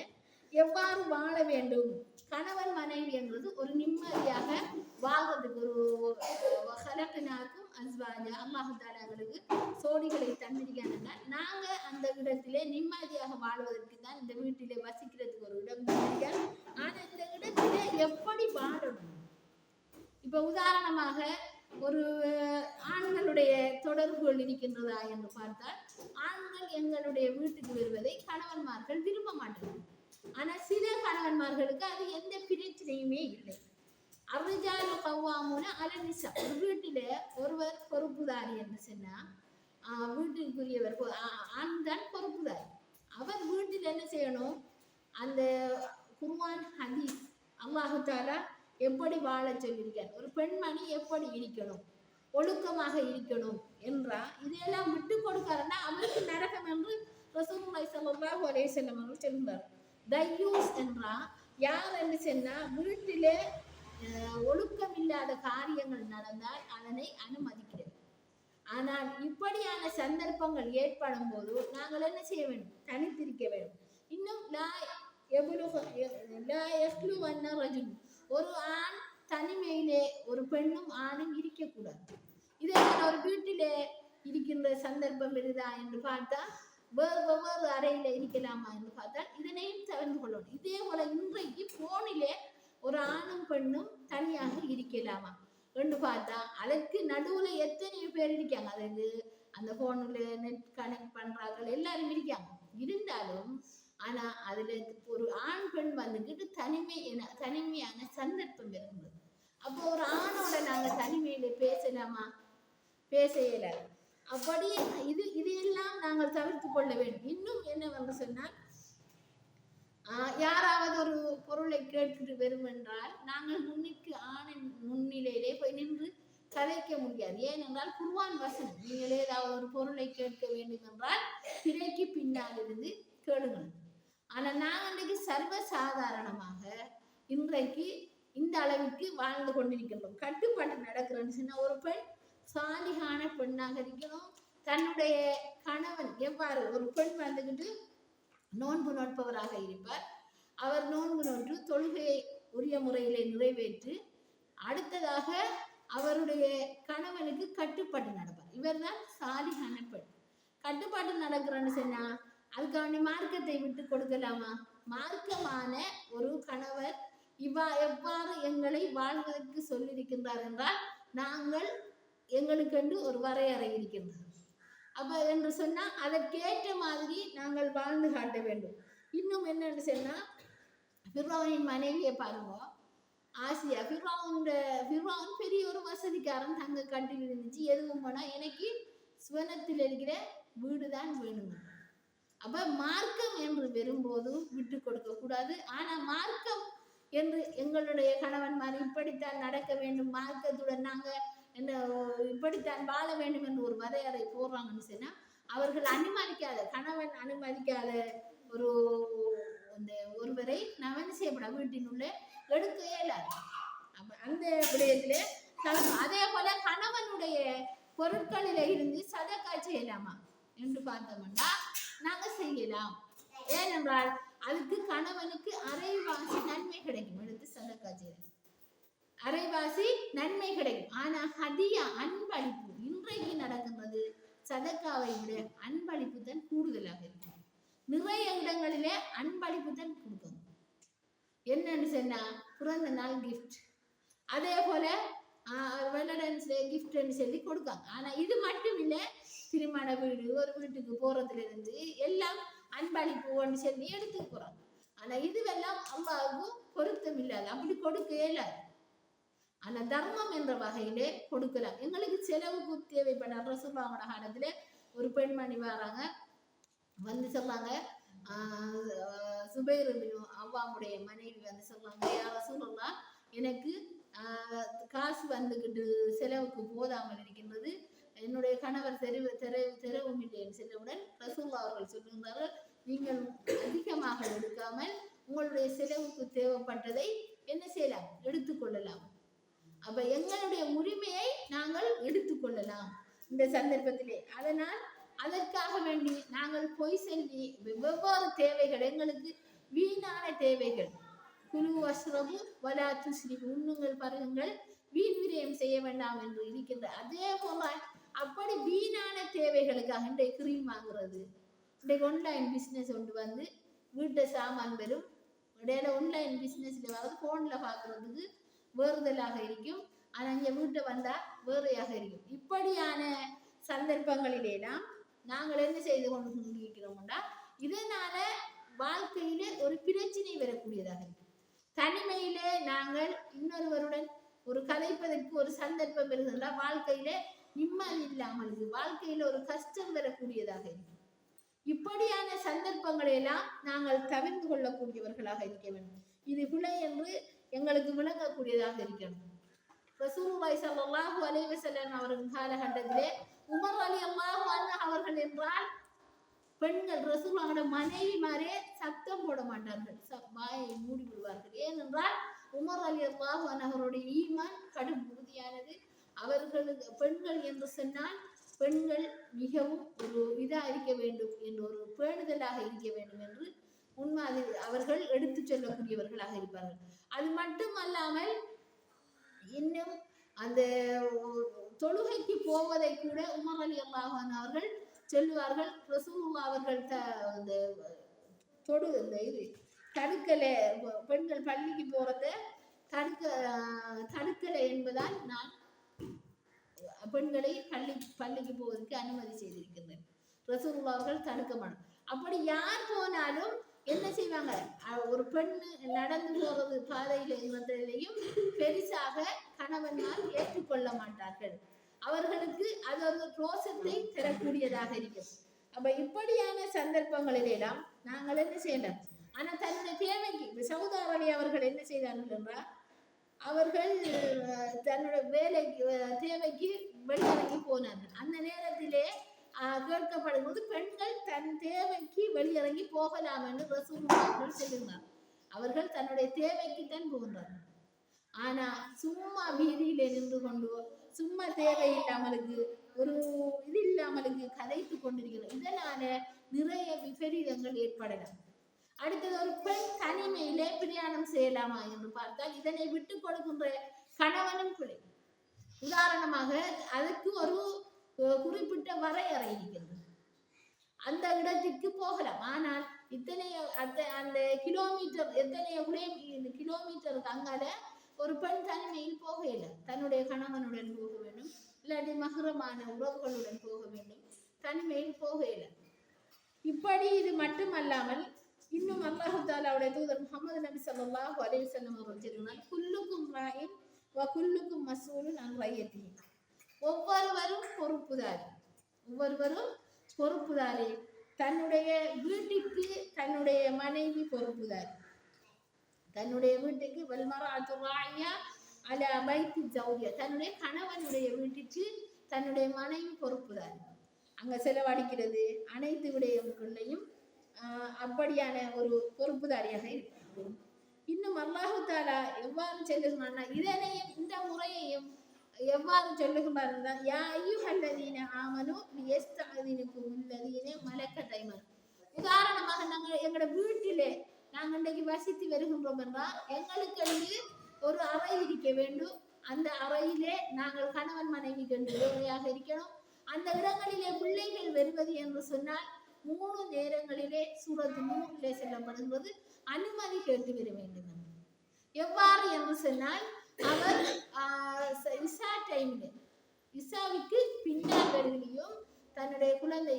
எவ்வாறு வாழ வேண்டும். கணவன் மனைவி என்றது ஒரு நிம்மதியாக வாழ்றதுக்கு ஒரு ஹலக்னாக்கும் அஸ்வாஜா அல்லாஹ் தஆலா எங்களுக்கு சோடிகளை தந்திருக்காங்கன்னா, நாங்க அந்த இடத்திலே நிம்மதியாக வாழ்வதற்கு தான் இந்த வீட்டிலே வசிக்கிறதுக்கு ஒரு இடம் தந்திருக்காங்க. ஆனா இந்த இடத்திலே எப்படி வாழணும்? இப்ப உதாரணமாக ஒரு ஆண்களுடைய தொடர்புகள் இருக்கின்றதா என்று பார்த்தால், ஆண்கள் எங்களுடைய வீட்டுக்கு வருவதை கணவன்மார்கள் விரும்ப மாட்டார்கள். ஆனா சில கணவன்மார்களுக்கு அது எந்த பிரச்சனையுமே இல்லை. அர்ரிஜாலு கவ்வாமூன அலன் நிஸா. ஒரு வீட்டில ஒருவர் பொறுப்புதாரி என்று சொன்னா, வீட்டுக்குரியவர் ஆண் தான் பொறுப்புதாரி. அவர் வீட்டில் என்ன செய்யணும், அந்த குர்ஆன் ஹதீஸ் அல்லாஹ் தஆலா எப்படி வாழ சொல்லியிருக்கார், ஒரு பெண்மணி எப்படி இருக்கணும், ஒழுக்கமாக இருக்கணும் என்றா இதையெல்லாம் விட்டு கொடுக்காருன்னா அவருக்கு நரகம் என்று ரசூலுல்லாஹி ஸல்லல்லாஹு அலைஹி வஸல்லம் அவர்கள் சொல்கிறார். தையூஸ் என்றா யார் என்று சொன்னா, வீட்டிலே ஒழுக்கம் இல்லாத காரியங்கள் நடந்தால் அதனை அனுமதிக்கிறது. ஆனால் இப்படியான சந்தர்ப்பங்கள் ஏற்படும் போது நாங்கள் என்ன செய்ய வேண்டும், தனித்திருக்க வேண்டும். இன்னும் ஒரு ஆண் தனிமையிலே ஒரு பெண்ணும் ஆணும் இருக்கக்கூடாது. இதே ஒரு வீட்டிலே இருக்கின்ற சந்தர்ப்பம் இருக்குதா என்று பார்த்தா, வெவ்வேறு அறையில இருக்கலாமா என்று பார்த்தால் இதனையும் தவிர்த்து கொள்ளணும். இதே போல இன்றைக்கு போனிலே ஒரு ஆணும் பெண்ணும் தனியாக இருக்கலாமா என்று பார்த்தா அதற்கு நடுவுல எத்தனை பேர் இருக்காங்க. அதாவது அந்த போன்ல நெட் கனெக்ட் பண்றாங்க, எல்லாரும் இருக்காங்க. இருந்தாலும் ஆனா அதுல ஒரு ஆண் பெண் வந்துக்கிட்டு தனிமையான சந்தர்ப்பம் இருந்தது. அப்போ ஒரு ஆணோட நாங்க தனிமையில பேசலாமா? பேச இயலாது. அப்படி இதையெல்லாம் நாங்கள் தவிர்த்து கொள்ள வேண்டும். இன்னும் என்னவென்று சொன்னால், யாராவது ஒரு பொருளை கேட்டுட்டு வரும் என்றால் நாங்கள் ஆணின் முன்னிலையிலே போய் நின்று கதைக்க முடியாது. ஏனென்றால் குர்ஆன் வசனம், நீங்கள் ஏதாவது ஒரு பொருளை கேட்க வேண்டும் என்றால் திரைக்கு பின்னால் இருந்து கேளுங்கள். ஆனால் நாங்கள் இன்றைக்கு சர்வசாதாரணமாக இன்றைக்கு இந்த அளவுக்கு வாழ்ந்து கொண்டிருக்கின்றோம். கட்டுப்பாட்டு நடக்கிறோன்னு சொன்னா, ஒரு பெண் சாலிகான பெண்ணாக இருக்கணும். தன்னுடைய கணவன் எவ்வாறு ஒரு பெண் வந்துக்கிட்டு நோன்பு நோட்பவராக இருப்பார். அவர் நோன்பு நோட்டு தொழுகையை உரிய முறையிலே நிறைவேற்றி அடுத்ததாக அவருடைய கணவனுக்கு கட்டுப்பாட்டு நடப்பார். இவர் தான் சாலிகான பெண். கட்டுப்பாட்டு நடக்கிறோன்னு சொன்னா அதுக்கான மார்க்கத்தை விட்டு கொடுக்கலாமா? மார்க்கமான ஒரு கணவர் எவ்வாறு எங்களை வாழ்வதற்கு சொல்லியிருக்கின்றார் என்றால், நாங்கள் எங்களுக்கென்று ஒரு வரையறை இருக்கின்றது. அப்ப என்று சொன்னா அதற்கேற்ற மாதிரி நாங்கள் வாழ்ந்து காட்ட வேண்டும். இன்னும் என்னன்னு சொன்னா, ஃபிர்அவுனின் மனைவியை பாருங்க, ஆசியா. ஃபிர்அவுன் பெரிய ஒரு வசதிக்காரன் தங்க கட்டில் இருந்துச்சு எதுவும் போனா எனக்கு சுவனத்தில் இருக்கிற வீடுதான் வேணுங்க. அப்ப மார்க்கம் என்று வரும்போது விட்டு கொடுக்க கூடாது. ஆனா மார்க்கம் என்று எங்களுடைய கணவன்மார் இப்படித்தான் நடக்க வேண்டும், மார்க்கத்துடன் நாங்க என்ன இப்படித்தான் வாழ வேண்டும் என்று ஒரு வரையறை போடுறாங்கன்னு சொன்னா அவர்கள் அனுமதிக்காத, கணவன் அனுமதிக்காத ஒரு அந்த ஒருவரை நாம் என்ன செய்யப்பட வீட்டினுள்ளே எடுக்க இயலாது. அந்த விடயத்திலே அதே போல கணவனுடைய பொருட்களில இருந்து சதக்கா செய்யலாமா என்று பார்த்தோம்னா நாங்க செய்யலாம். ஏனென்றால் அதுக்கு கணவனுக்கு அரைவாசி நன்மை கிடைக்கும். எடுத்து சதக்கா செய்யலாம், அரைவாசி நன்மை கிடைக்கும். ஆனா ஹதியா அன்பளிப்பு இன்றைக்கு நடக்கின்றது சதக்காவை விட அன்பளிப்பு தான் கூடுதலாக இருக்கும். நிறைய இடங்களிலே அன்பளிப்பு தான் கொடுக்கணும். என்னன்னு சொன்னா பிறந்த நாள் கிஃப்ட், அதே போல வெள்ளடன்ஸ்ல கிஃப்ட்னு சொல்லி கொடுக்காங்க. ஆனா இது மட்டும் இல்லை, திருமண வீடு ஒரு வீட்டுக்கு போறதுல இருந்து எல்லாம் அன்பளிப்புன்னு சொல்லி எடுத்துட்டு போறாங்க. ஆனா இதுவெல்லாம் அல்லாவுக்கு பொருத்தம் இல்லாது, அப்படி கொடுக்க இயலாது. ஆனா தர்மம் என்ற வகையிலே கொடுக்கலாம். எங்களுக்கு செலவுக்கு தேவைப்பட ரசூலுல்லாஹ் காலத்துல ஒரு பெண்மணி வராங்க, வந்து சொல்றாங்க, சுபைர் அவ்வாமுடைய மனைவி வந்து சொல்றாங்க, யா ரசூலுல்லாஹ் எனக்கு காசு வந்துகிட்டு செலவுக்கு போதாமல் இருக்கின்றது, என்னுடைய கணவர் தெரவும் இல்லைன்னு சொன்னவுடன் ரசூலுல்லாஹ் அவர்கள் சொல்லுகிறார்கள், நீங்கள் அதிகமாக எடுக்காமல் உங்களுடைய செலவுக்கு தேவைப்பட்டதை என்ன செய்யலாம், எடுத்துக்கொள்ளலாம். அப்ப எங்களுடைய உரிமையை நாங்கள் எடுத்துக்கொள்ளலாம் இந்த சந்தர்ப்பத்திலே. அதனால் அதற்காக வேண்டி நாங்கள் பொய் சொல்லி வெவ்வேறு தேவைகள், எங்களுக்கு வீணான தேவைகள், குலு வஸ்ரபு வலா துஸ்ரிஃபு, உண்ணுங்கள் பருகுங்கள் வீண் விரயம் செய்ய வேண்டாம் என்று இருக்கின்ற அதே போல அப்படி வீணான தேவைகளுக்காக இன்றைக்கு கிரீம் வாங்குறது, இன்றைக்கு ஆன்லைன் பிஸ்னஸ் கொண்டு வந்து வீட்டை சாமான் பெறும் இடையில ஆன்லைன் பிஸ்னஸ்ல வந்து போன்ல பாக்குறதுக்கு வேறுதலாக இருக்கும். ஆனா இங்க வீட்டை வந்தா வேறையாக இருக்கும். இப்படியான சந்தர்ப்பங்களிலேலாம் நாங்கள் என்ன செய்து கொண்டு இருக்கிறோம்னா இதனால வாழ்க்கையில ஒரு பிரச்சனை வரக்கூடியதாக இருக்கும். தனிமையிலே நாங்கள் இன்னொருவருடன் ஒரு கதைப்பதற்கு ஒரு சந்தர்ப்பம் வருதுன்னா வாழ்க்கையில நிம்மதி இல்லாமல் இருக்கு, வாழ்க்கையில ஒரு கஷ்டம் வரக்கூடியதாக இருக்கும். இப்படியான சந்தர்ப்பங்களை எல்லாம் நாங்கள் தவிர்த்து கொள்ளக்கூடியவர்களாக இருக்க வேண்டும். இது பிழை என்று எங்களுக்கு விளங்கக்கூடியதாக இருக்கணும். ரசூலுல்லாஹி ஸல்லல்லாஹு அலைஹி வஸல்லம் அவர்கள் காலகட்டத்திலே உமர் ரலியல்லாஹு அன்ஹு அவர்கள் என்றால் பெண்கள் ரசூலுல்லாஹோட மனைவிமாரே சத்தம் போட மாட்டார்கள், வாயை மூடி விடுவார்கள். ஏனென்றால் உமர் ரலியல்லாஹு அன்ஹு அவருடைய ஈமான் கடும் உறுதியானது. அவர்களுக்கு பெண்கள் என்று சொன்னால் பெண்கள் மிகவும் ஒரு இதாக இருக்க வேண்டும் என்ற ஒரு பேணுதலாக இருக்க வேண்டும் என்று முன்மாதிரி அவர்கள் எடுத்து சொல்லக்கூடியவர்களாக இருப்பார்கள். அது மட்டுமல்லாமல் இன்னும் அந்த தொழுகைக்கு போவதை கூட உமர் ரலியல்லாஹு அன்ஹு அவர்கள் சொல்லுவார்கள். ரசூலுல்லாஹ் அவர்கள் இது தடுக்கலை, பெண்கள் பள்ளிக்கு போறத தடுக்கலை என்பதால் நான் பெண்களை பள்ளிக்கு போவதற்கு அனுமதி செய்திருக்கின்றேன். ரசூலுல்லாஹ் அவர்கள் தடுக்க மாட்டார். அப்படி யார் போனாலும் என்ன செய்வாங்க, ஒரு பெண் நடந்து போறது பாதையில இருந்ததையும் பெரிசாக கணவன்மார் ஏற்றுக்கொள்ள மாட்டார்கள். அவர்களுக்கு அது ஒரு ரோசத்தை தரக்கூடியதாக இருக்கும். அப்ப இப்படியான சந்தர்ப்பங்களிலெல்லாம் நாங்கள் என்ன செய்யலாம். ஆனா தன்னுடைய தேவைக்கு சவுதி அரேபியா அவர்கள் என்ன செய்தார்கள் என்றால் அவர்கள் தன்னுடைய வேலைக்கு தேவைக்கு வெளியிறங்கி போனார்கள். அந்த நேரத்திலே கேட்கப்படும் போது பெண்கள் தன் தேவைக்கு வெளியிறங்கி போகலாம் என்று ரசூலுல்லாஹ் அவர்கள் சொல்லுகிறார். அவர்கள் தன்னுடைய தேவைக்கு தான் போகின்றார்கள். ஆனா சும்மா வீதியிலே நின்று கொண்டு சும்மா தேவை இல்லாமலுக்கு ஒரு இது இல்லாமலுக்கு கதைத்து கொண்டிருக்கிறோம். இதனால நிறைய விபரீதங்கள் ஏற்படலாம். அடுத்தது ஒரு பெண் தனிமையிலே பிரயாணம் செய்யலாமா என்று பார்த்தால் இதனை விட்டு கொடுக்கின்ற கணவனும் பிழை. உதாரணமாக அதுக்கு ஒரு குறிப்பிட்ட வரையறை இருக்கிறது. அந்த இடத்திற்கு போகலாம். ஆனால் இத்தனைய அந்த கிலோமீட்டர் எத்தனைய கிலோமீட்டருக்கு அங்கால ஒரு பெண் தனிமையில் போக இல்லை. தன்னுடைய கணவனுடன் போக வேண்டும், இல்லாட்டி மகரமான உறவுகளுடன் போக வேண்டும், தனிமையில் போக இல்லை. இப்படி இது மட்டுமல்லாமல் இன்னும் அல்லாஹ் தஆலாவுடைய தூதர் முஹம்மது நபி ஸல்லல்லாஹு அலைஹி வஸல்லம் அவர்கள் சொன்னார், குல்லுக்கும் ராயின் வ குல்லுக்கும் மஸ்ஊலுன் அன் ரய்யத்திஹி. ஒவ்வொருவரும் பொறுப்புதாரி. தன்னுடைய வீட்டுக்கு தன்னுடைய மனைவி பொறுப்புதாரி. தன்னுடைய வீட்டுக்கு வல்மராத்து ராய்யா அலா பைத்தி ஜௌஜியா, தன்னுடைய கணவனுடைய வீட்டுக்கு தன்னுடைய மனைவி பொறுப்புதாரி. அங்க செலவழிக்கிறது அனைத்து விடயங்களையும் அப்படியான ஒரு பொறுப்புதாரியாக இருக்கிறது. இன்னும் அல்லாஹு தாலா எவ்வாறு சொல்லுகிறான்னா, இதனையும் இந்த முறையையும் எவ்வாறு சொல்லுகிறார், யா அய்யுஹல்லதீன ஆமனு லியஸ்தஅதினுக்கும் அல்லதீன மலக்கத் ஐமானுக்கும். உதாரணமாக நாங்கள் எங்களோட வீட்டிலே நாங்கள் இன்றைக்கு வசித்து வருகின்றோம் என்றால் எங்களுக்கு ஒரு அறை இருக்க வேண்டும். அந்த அறையிலே நாங்கள் கணவன் மனைவி கண்டு வேலையாக இருக்கணும். அந்த இடங்களிலே பிள்ளைகள் வருவது என்று சொன்னால் 3 நேரங்களிலே சூரத்து நூறிலே செல்லப்படுகிறது, அனுமதி கேட்டு வர வேண்டும். எவ்வாறு என்று சொன்னால், அவர் இசா டைம்ல இசாவுக்கு பின்னாளிலையும் தன்னுடைய குழந்தை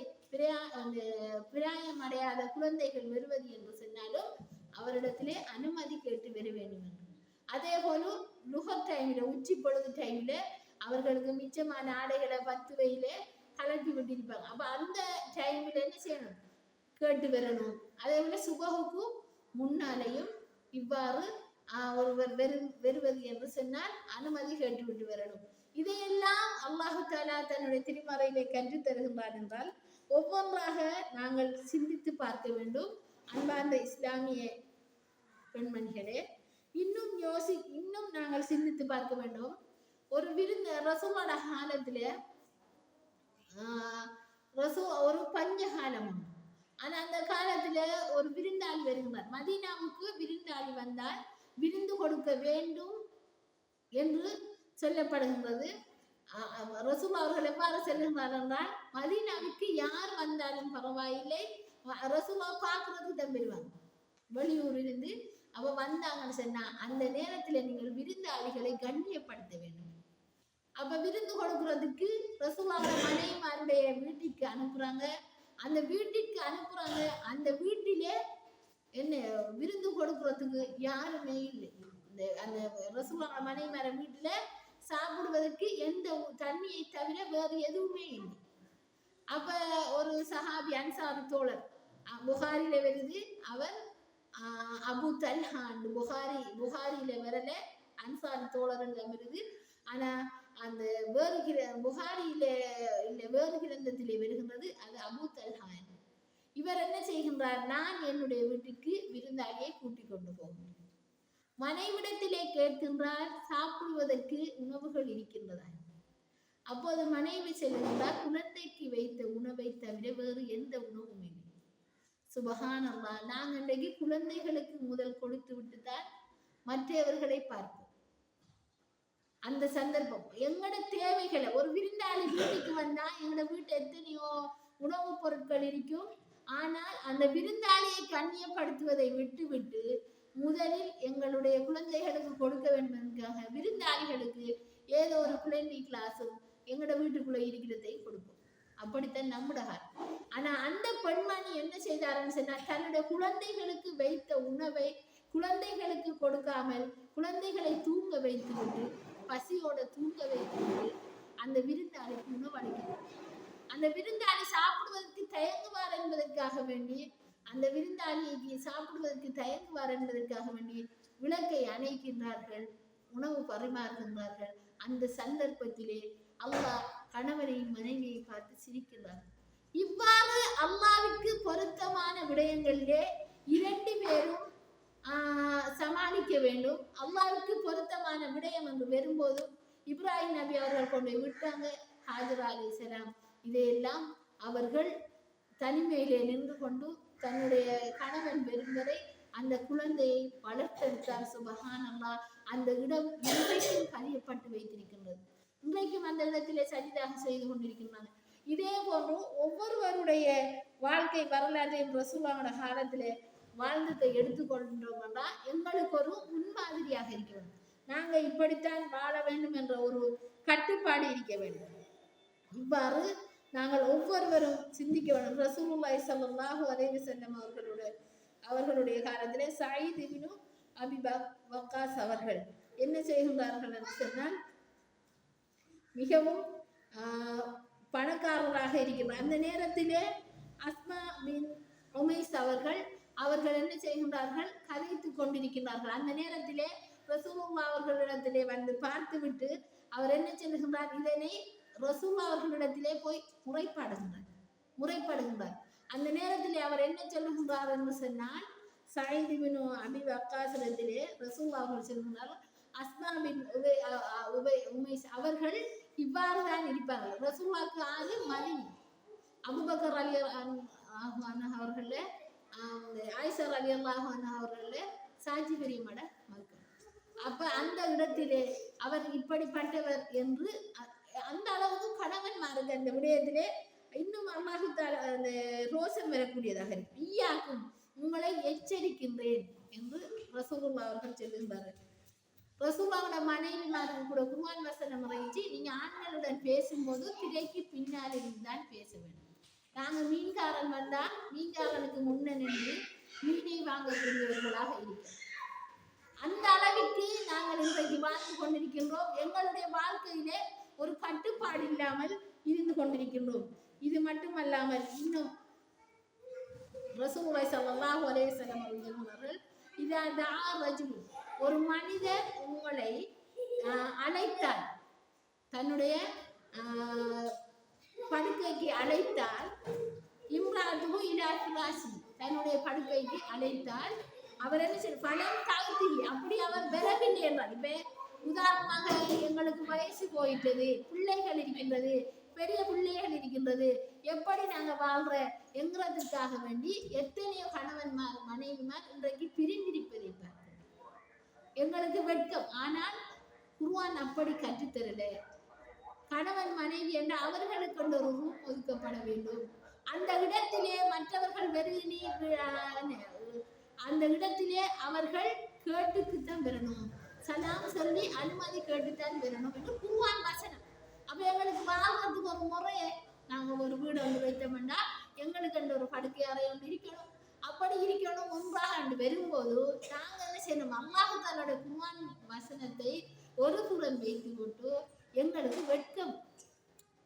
பிராயம் அடையாத குழந்தைகள் வருவது என்று சொன்னாலும் அவரிடத்திலே அனுமதி கேட்டு வர வேண்டும். அதே போல லுகர் டைம்ல உச்சி பொழுது டைம்ல அவர்களுக்கு மிச்சமான ஆடைகளை 10 வெயில கலட்டி விட்டிருப்பாங்க. அப்ப அந்த டைம்ல என்ன செய்யணும், கேட்டு வரணும். அதே போல சுபகுக்கு முன்னாலேயும் இவ்வாறு ஒருவர் வருவது என்று சொன்னால் அனுமதி கேட்டு விட்டு வரணும். இதையெல்லாம் அல்லாஹு தாலா தன்னுடைய திருமறையிலே கற்று தருகின்றார் என்றால் ஒவ்வொன்றாக நாங்கள் சிந்தித்து பார்க்க வேண்டும். அன்பார்ந்த இஸ்லாமிய பெண்மணிகளே, இன்னும் நாங்கள் சிந்தித்து பார்க்க வேண்டும். ஒரு ரசூலோட காலத்துல ஒரு பஞ்ச காலம். ஆனா அந்த காலத்துல ஒரு விருந்தாளி வருகிறார். மதீனாவுக்கு விருந்தாளி வந்தால் விருந்து கொடுக்க வேண்டும் என்று சொல்லப்படுகின்றது. ரசூல் அவர்கள் எவ்வாறு செல்லுகிறார் என்றால், மதீனாவுக்கு யார் வந்தாலும் பரவாயில்லை, ரசூலா பார்க்கறதுக்கு தான் பெறுவாங்க. வெளியூரிலிருந்து அவ வந்தாங்கன்னு சொன்னா அந்த நேரத்துல நீங்கள் விருந்தாளிகளை கண்ணியப்படுத்த வேண்டும். அப்ப விருந்து கொடுக்கறதுக்கு ரசூலுல்லாஹ் மனைவிமாருடைய வீட்டுக்கு அனுப்புறாங்க. அந்த வீட்டுக்கு அனுப்புறாங்க. அந்த வீட்டிலே என்ன விருந்து கொடுக்கறதுக்கு யாருமே இல்லை. அந்த ரசூலுல்லாஹ் மனைவிமார வீட்டுல சாப்பிடுவதற்கு எந்த தண்ணியை தவிர வேறு எதுவுமே இல்லை. அப்ப ஒரு சஹாபி அன்சாரி தோழர் புகாரில வருது, அவர் அபு தல்ஹான் புகாரில வரல, அன்சாரி தோழர் வருது. ஆனா அந்த புகாரியில இல்ல வேறு கிரந்தத்திலே வருகின்றது, அது அபு தல்ஹான். இவர் என்ன செய்கின்றார், நான் என்னுடைய வீட்டுக்கு விருந்தாளியை கூட்டிக் கொண்டு போகின்றேன். மனைவிடத்திலே கேட்கின்றார், சாப்பிடுவதற்கு உணவுகள் இருக்கின்றதா? அப்போது மனைவி செல்கின்றார், குழந்தைக்கு வைத்த உணவை தவிர வேறு எந்த உணவும் இல்லை. சுபஹானல்லாஹ், நாங்கள் இன்றைக்கு குழந்தைகளுக்கு முதல் கொடுத்து விட்டுத்தான் மற்றவர்களை பார்ப்போம். அந்த சந்தர்ப்பம் எங்களோட தேவைகளை, ஒரு விருந்தாளி வீட்டுக்கு வந்தா எங்களோட வீட்டு எத்தனையோ உணவுப் பொருட்கள் இருக்கும். ஆனால் அந்த விருந்தாளியை கண்ணியப்படுத்துவதை விட்டு முதலில் எங்களுடைய குழந்தைகளுக்கு கொடுக்க வேண்டும் என்பதற்காக விருந்தாளிகளுக்கு ஏதோ ஒரு குழந்தை கிளாஸும் எங்களோட வீட்டுக்குள்ள இருக்கிறதை கொடுப்போம். அப்படித்தான் நம்முடைய. ஆனா அந்த பெண்மணி என்ன செய்தாருன்னு சொன்னா, தன்னுடைய குழந்தைகளுக்கு வைத்த உணவை குழந்தைகளுக்கு கொடுக்காமல் குழந்தைகளை தூங்க வைத்துவிட்டு, பசியோட தூங்க வைத்துவிட்டு அந்த விருந்தாளிக்கு உணவு அளிக்கிறார். அந்த விருந்தாளி சாப்பிடுவதற்கு தயங்குவார் என்பதற்காக வேண்டி, அந்த விருந்தாளியை சாப்பிடுவதற்கு தயங்குவார் என்பதற்காக வேண்டி விளக்கை அணைக்கின்றார்கள், உணவு பரிமாறுகின்றார்கள். அந்த சந்தர்ப்பத்திலே அல்லாஹ் கணவனையும் மனைவியை பார்த்து சிரிக்கிறார். இவ்வாறு அல்லாஹ்வுக்கு பொருத்தமான விடயங்களிலே 2 பேரும் சமாளிக்க வேண்டும். அல்லாஹ்வுக்கு பொருத்தமான விடயம் என்று வரும்போது இப்ராஹிம் நபி அவர்கள் கொண்டு விட்டாங்க, ஹாஜரா அலைஹிஸ்ஸலாம். இதையெல்லாம் அவர்கள் தனிமையிலே நின்று கொண்டு தன்னுடைய கணவன் பெருந்தரை அந்த குழந்தையை வளர்த்தெடுத்தார். சுபஹானல்லாஹ். அந்த இடம் இன்றைக்கும் பதியப்பட்டு வைத்திருக்கின்றது. இன்றைக்கும் அந்த இடத்திலே சரிதாக செய்து கொண்டிருக்கின்றாங்க. இதே போன்று ஒவ்வொருவருடைய வாழ்க்கை வரலாற்றை ரசூலுல்லாஹ்வோட காலத்திலே வாழ்ந்ததை எடுத்துக்கொண்டோம் என்றால் எங்களுக்கு ஒரு முன்மாதிரியாக இருக்க வேண்டும். நாங்கள் இப்படித்தான் வாழ வேண்டும் என்ற ஒரு கட்டுப்பாடு இருக்க வேண்டும். இவ்வாறு நாங்கள் ஒவ்வொருவரும் சிந்திக்க வேண்டும். ரசூலுல்லாஹி ஸல்லல்லாஹு அலைஹி வஸல்லம் அவர்களுடைய காலத்திலே சயீத் இப்னு அபி வக்காஸ் அவர்கள் என்ன செய்கின்றார்கள் என்று சொன்னால், மிகவும் பணக்காரராக இருக்கிறார். அந்த நேரத்திலே அஸ்மா பின் உமைஸ் அவர்கள் என்ன செய்கின்றார்கள், கதைத்துக் கொண்டிருக்கிறார்கள். அந்த நேரத்திலே ரசூலுல்லாஹ் அவர்களிடத்திலே வந்து பார்த்துவிட்டு அவர் என்ன சொல்லுகின்றார், இதனை ரசூலுல்லாஹ் அவர்களிடத்திலே போய் முறைப்படுகின்றார். அந்த நேரத்திலே அவர் என்ன சொல்லுகின்றார் என்று சொன்னால், சயீத் இப்னு அபி வக்காஸ் இடத்திலே ரசூலுல்லாஹ் அவர்கள் சொல்லுகின்றார், அஸ்மா பின் உமைஸ் அவர்கள் இவ்வாறு தான் இருப்பார்கள். ரசூலுல்லாஹ்வுக்கு ஆளு மனைவி அபூபக்கர் ரலியல்லாஹு அன்ஹு அவர்களே, ஆயிஷா ரலியல்லாஹு அன்ஹா அவர்களே சாட்சி பெரியமட மக்கள். அப்ப அந்த இடத்திலே அவர் இப்படிப்பட்டவர் என்று அந்த அளவுக்கு கணவன்மாருக்கு அந்த விடயத்திலே இன்னும் அல்லாஹ் தஆலா அந்த ரோசம் வரக்கூடியதாக இருக்கு. ஈயாக்கும், உங்களை எச்சரிக்கின்றேன் என்று ரசூலுல்லாஹ் அவர்கள் சொல்லுகிறார்கள். ரசூலுல்லாஹ்வுடைய மனைவிமாருக்கு கூட குர்ஆன் வசனம் இறங்கி, நீங்க ஆண்களுடன் பேசும்போது திரைக்கு பின்னால் இருந்துதான் பேச வேண்டும். நாங்க மீன்காரன் வந்தா மீன்காரனுக்கு முன்ன நின்று மீனை வாங்கக்கூடியவர்களாக இருக்கிறோம். அந்த அளவிற்கு நாங்கள் இன்றைக்கு வாழ்ந்து கொண்டிருக்கின்றோம். எங்களுடைய வாழ்க்கையிலே ஒரு கட்டுப்பாடு இல்லாமல் இருந்து கொண்டிருக்கின்றோம். இது மட்டுமல்லாமல் இன்னும் ரசூலுல்லாஹி ஸல்லல்லாஹு அலைஹி வஸல்லம் அவர்கள் இதா தஆ ரஜுல், ஒரு மனிதர் உங்களை அழைத்தால், தன்னுடைய படுக்கைக்கு அழைத்தால், இம்ராதுஹு இலா ஃபிராஷி, தன்னுடைய படுக்கைக்கு அழைத்தால் அவர் என்ன செய்ய பலம் தாழ்த்தி, அப்படி அவர் விலகில்லை என்றார். இப்ப உதாரணமாக எங்களுக்கு வயசு போயிட்டது, பிள்ளைகள் இருக்கின்றது, பெரிய பிள்ளைகள் இருக்கின்றது, எப்படி நாங்க வாழ்ற என்கிறதுக்காக வேண்டி எத்தனையோ கணவன்மார் மனைவிமார் இன்றைக்கு பிரிந்திருப்பதை பார்க்கிறோம். எங்களுக்கு வெட்கம். ஆனால் குர்ஆன் அப்படி கற்றுத்தரல. கணவன் மனைவி என்ற அவர்களுக்கு ஒரு ரூம் ஒதுக்கப்பட வேண்டும். அந்த இடத்திலே மற்றவர்கள் வெறுனி அந்த இடத்திலே அவர்கள் கேட்டுக்குத்தான் பெறணும், சலாம் சொல்லி அனுமதி கேட்டுத்தான் பெறணும் என்று குர்ஆன் வசனம். அப்ப எங்களுக்கு வாழ்றதுக்கு ஒரு முறையை, நாங்க ஒரு வீடு ஒன்று வைத்தோம்னா எங்களுக்கு அந்த ஒரு படுக்கை அறை ஒன்று இருக்கணும், அப்படி இருக்கணும். ஒன்றாக அன்று வரும்போது நாங்க என்ன செய்யணும், அல்லாஹ் தஆலாவுடைய குர்ஆன் வசனத்தை ஒரு புறம் வைத்து விட்டு எங்களுக்கு வெட்கம்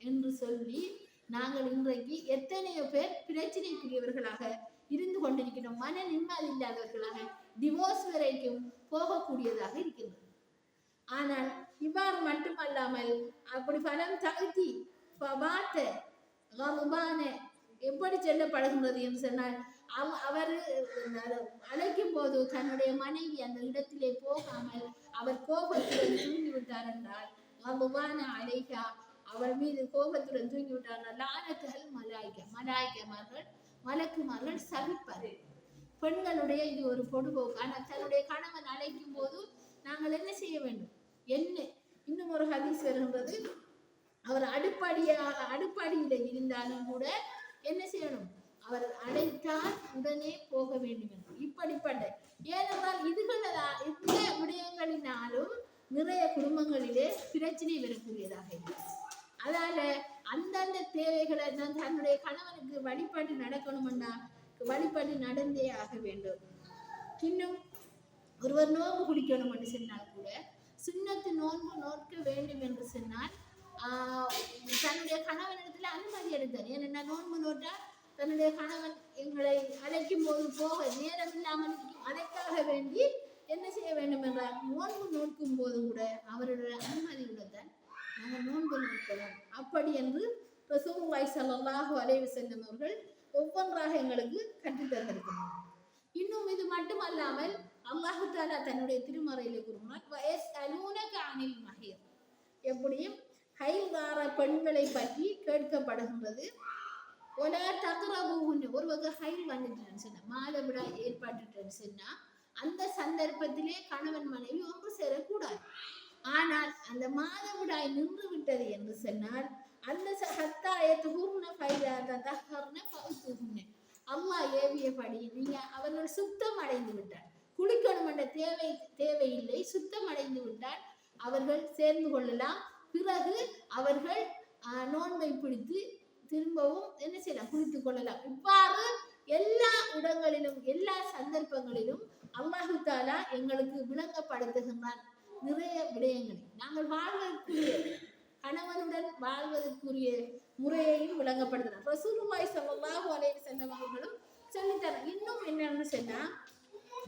என்று சொல்லி நாங்கள் இன்றைக்கு எத்தனையோ பேர் பிரச்சனைக்குரியவர்களாக இருந்து கொண்டிருக்கிறோம். மன நிம்மதி இல்லாதவர்களாக டிவோர்ஸ் வரைக்கும் போகக்கூடியதாக இருக்கின்றது. ஆனால் இவ்வாறு மட்டுமல்லாமல் அப்படி பலம் தகுதி எப்படி சொல்லப்படுகின்றது என்று சொன்னால், அவர் அழைக்கும் போது தன்னுடைய மனைவி அந்த இடத்திலே போகாமல் அவர் கோபத்துடன் தூங்கிவிட்டார் என்றால், அலைகா, அவர் மீது கோபத்துடன் தூங்கிவிட்டார், லானத்துகள் மலக்குமார்கள் சபிப்பார். பெண்களுடைய இது ஒரு பொடுபோக்கு. ஆனால் தன்னுடைய கணவன் அழைக்கும் போது நாங்கள் என்ன செய்ய வேண்டும்? என்ன இன்னும் ஒரு ஹதீஸ் வருகின்றது, அவர் அடுப்படியில இருந்தாலும் கூட என்ன செய்யணும், அவர் அழைத்தால் உடனே போக வேண்டும் என்று. இப்படிப்பட்ட ஏனென்றால் இந்த விடயங்களினாலும் நிறைய குடும்பங்களிலே பிரச்சனை வரக்கூடியதாக இருக்கிறது. அதால அந்தந்த தேவைகளை தன்னுடைய கணவனுக்கு வழிபாட்டு நடக்கணும்னா வழிபாட்டு நடந்தே ஆக வேண்டும். இன்னும் ஒருவர் நோன்பு குடிக்கணும் என்று சொன்னால் கூட சுன்னத்து நோன்பு நோக்க வேண்டும் என்று சொன்னால் தன்னுடைய கணவனிடத்துல அனுமதி எடுத்தார். ஏன்னா நோன்பு நோட்டா தன்னுடைய கணவன் எங்களை அழைக்கும் போது போக நேரம் இல்லாமல் அதற்காக வேண்டி என்ன செய்ய வேண்டும் என்றால், நோன்பு நோக்கும் போது கூட அவருடைய அனுமதியுடன் நாங்கள் நோன்பு நோக்கலாம். அப்படி என்று ரசூலுல்லாஹி ஸல்லல்லாஹு அலைஹி வஸல்லம் அவர்கள் ஒவ்வொன்றாக எங்களுக்கு கற்றுத் தந்திருக்கிறார். இன்னும் இது மட்டுமல்லாமல் அல்லாஹ் தஆலா தன்னுடைய திருமறையிலே கூறுகிறார், வயஸ்அலூனக அனில் மஹீர், எப்படியும் ஹைதார பெண்களை பற்றி கேட்கப்படுகின்றது. ஒலா தக்ரபூஹுன், ஒரு வகை ஹைல் வந்துட்டுன்னு சொன்னா, மாதவிடாய் ஏற்பட்டுட்டுன்னு சொன்னா அந்த சந்தர்ப்பத்திலே கணவன் மனைவி ஒன்று சேரக்கூடாது. ஆனால் அந்த மாதவிடாய் நின்று விட்டது என்று சொன்னால் அந்த அல்லாஹ் ஏவியபடி நீங்க அவர்கள் சுத்தம் அடைந்து விட்டார், குளிக்கணும் என்ற தேவையில்லை, சுத்தம் அடைந்து விட்டால் அவர்கள் சேர்ந்து கொள்ளலாம். பிறகு அவர்கள் நோன்பை பிடித்து திரும்பவும் என்ன செய்யலாம், குளித்துக் கொள்ளலாம். இவ்வாறு எல்லா இடங்களிலும் எல்லா சந்தர்ப்பங்களிலும் அல்லாஹ் தஆலா எங்களுக்கு விளங்கப்படுத்துகின்றான் நிறைய விடயங்களை. நாங்கள் வாழ்வதற்குரிய கணவனுடைய வாழ்வதற்குரிய முறையையும் விளங்கப்படுத்துறார். ரசூலுல்லாஹி ஸல்லல்லாஹு அலைஹி வஸல்லம் அவர்களும் சொல்லித்தரார். இன்னும் என்னன்னு சொன்னா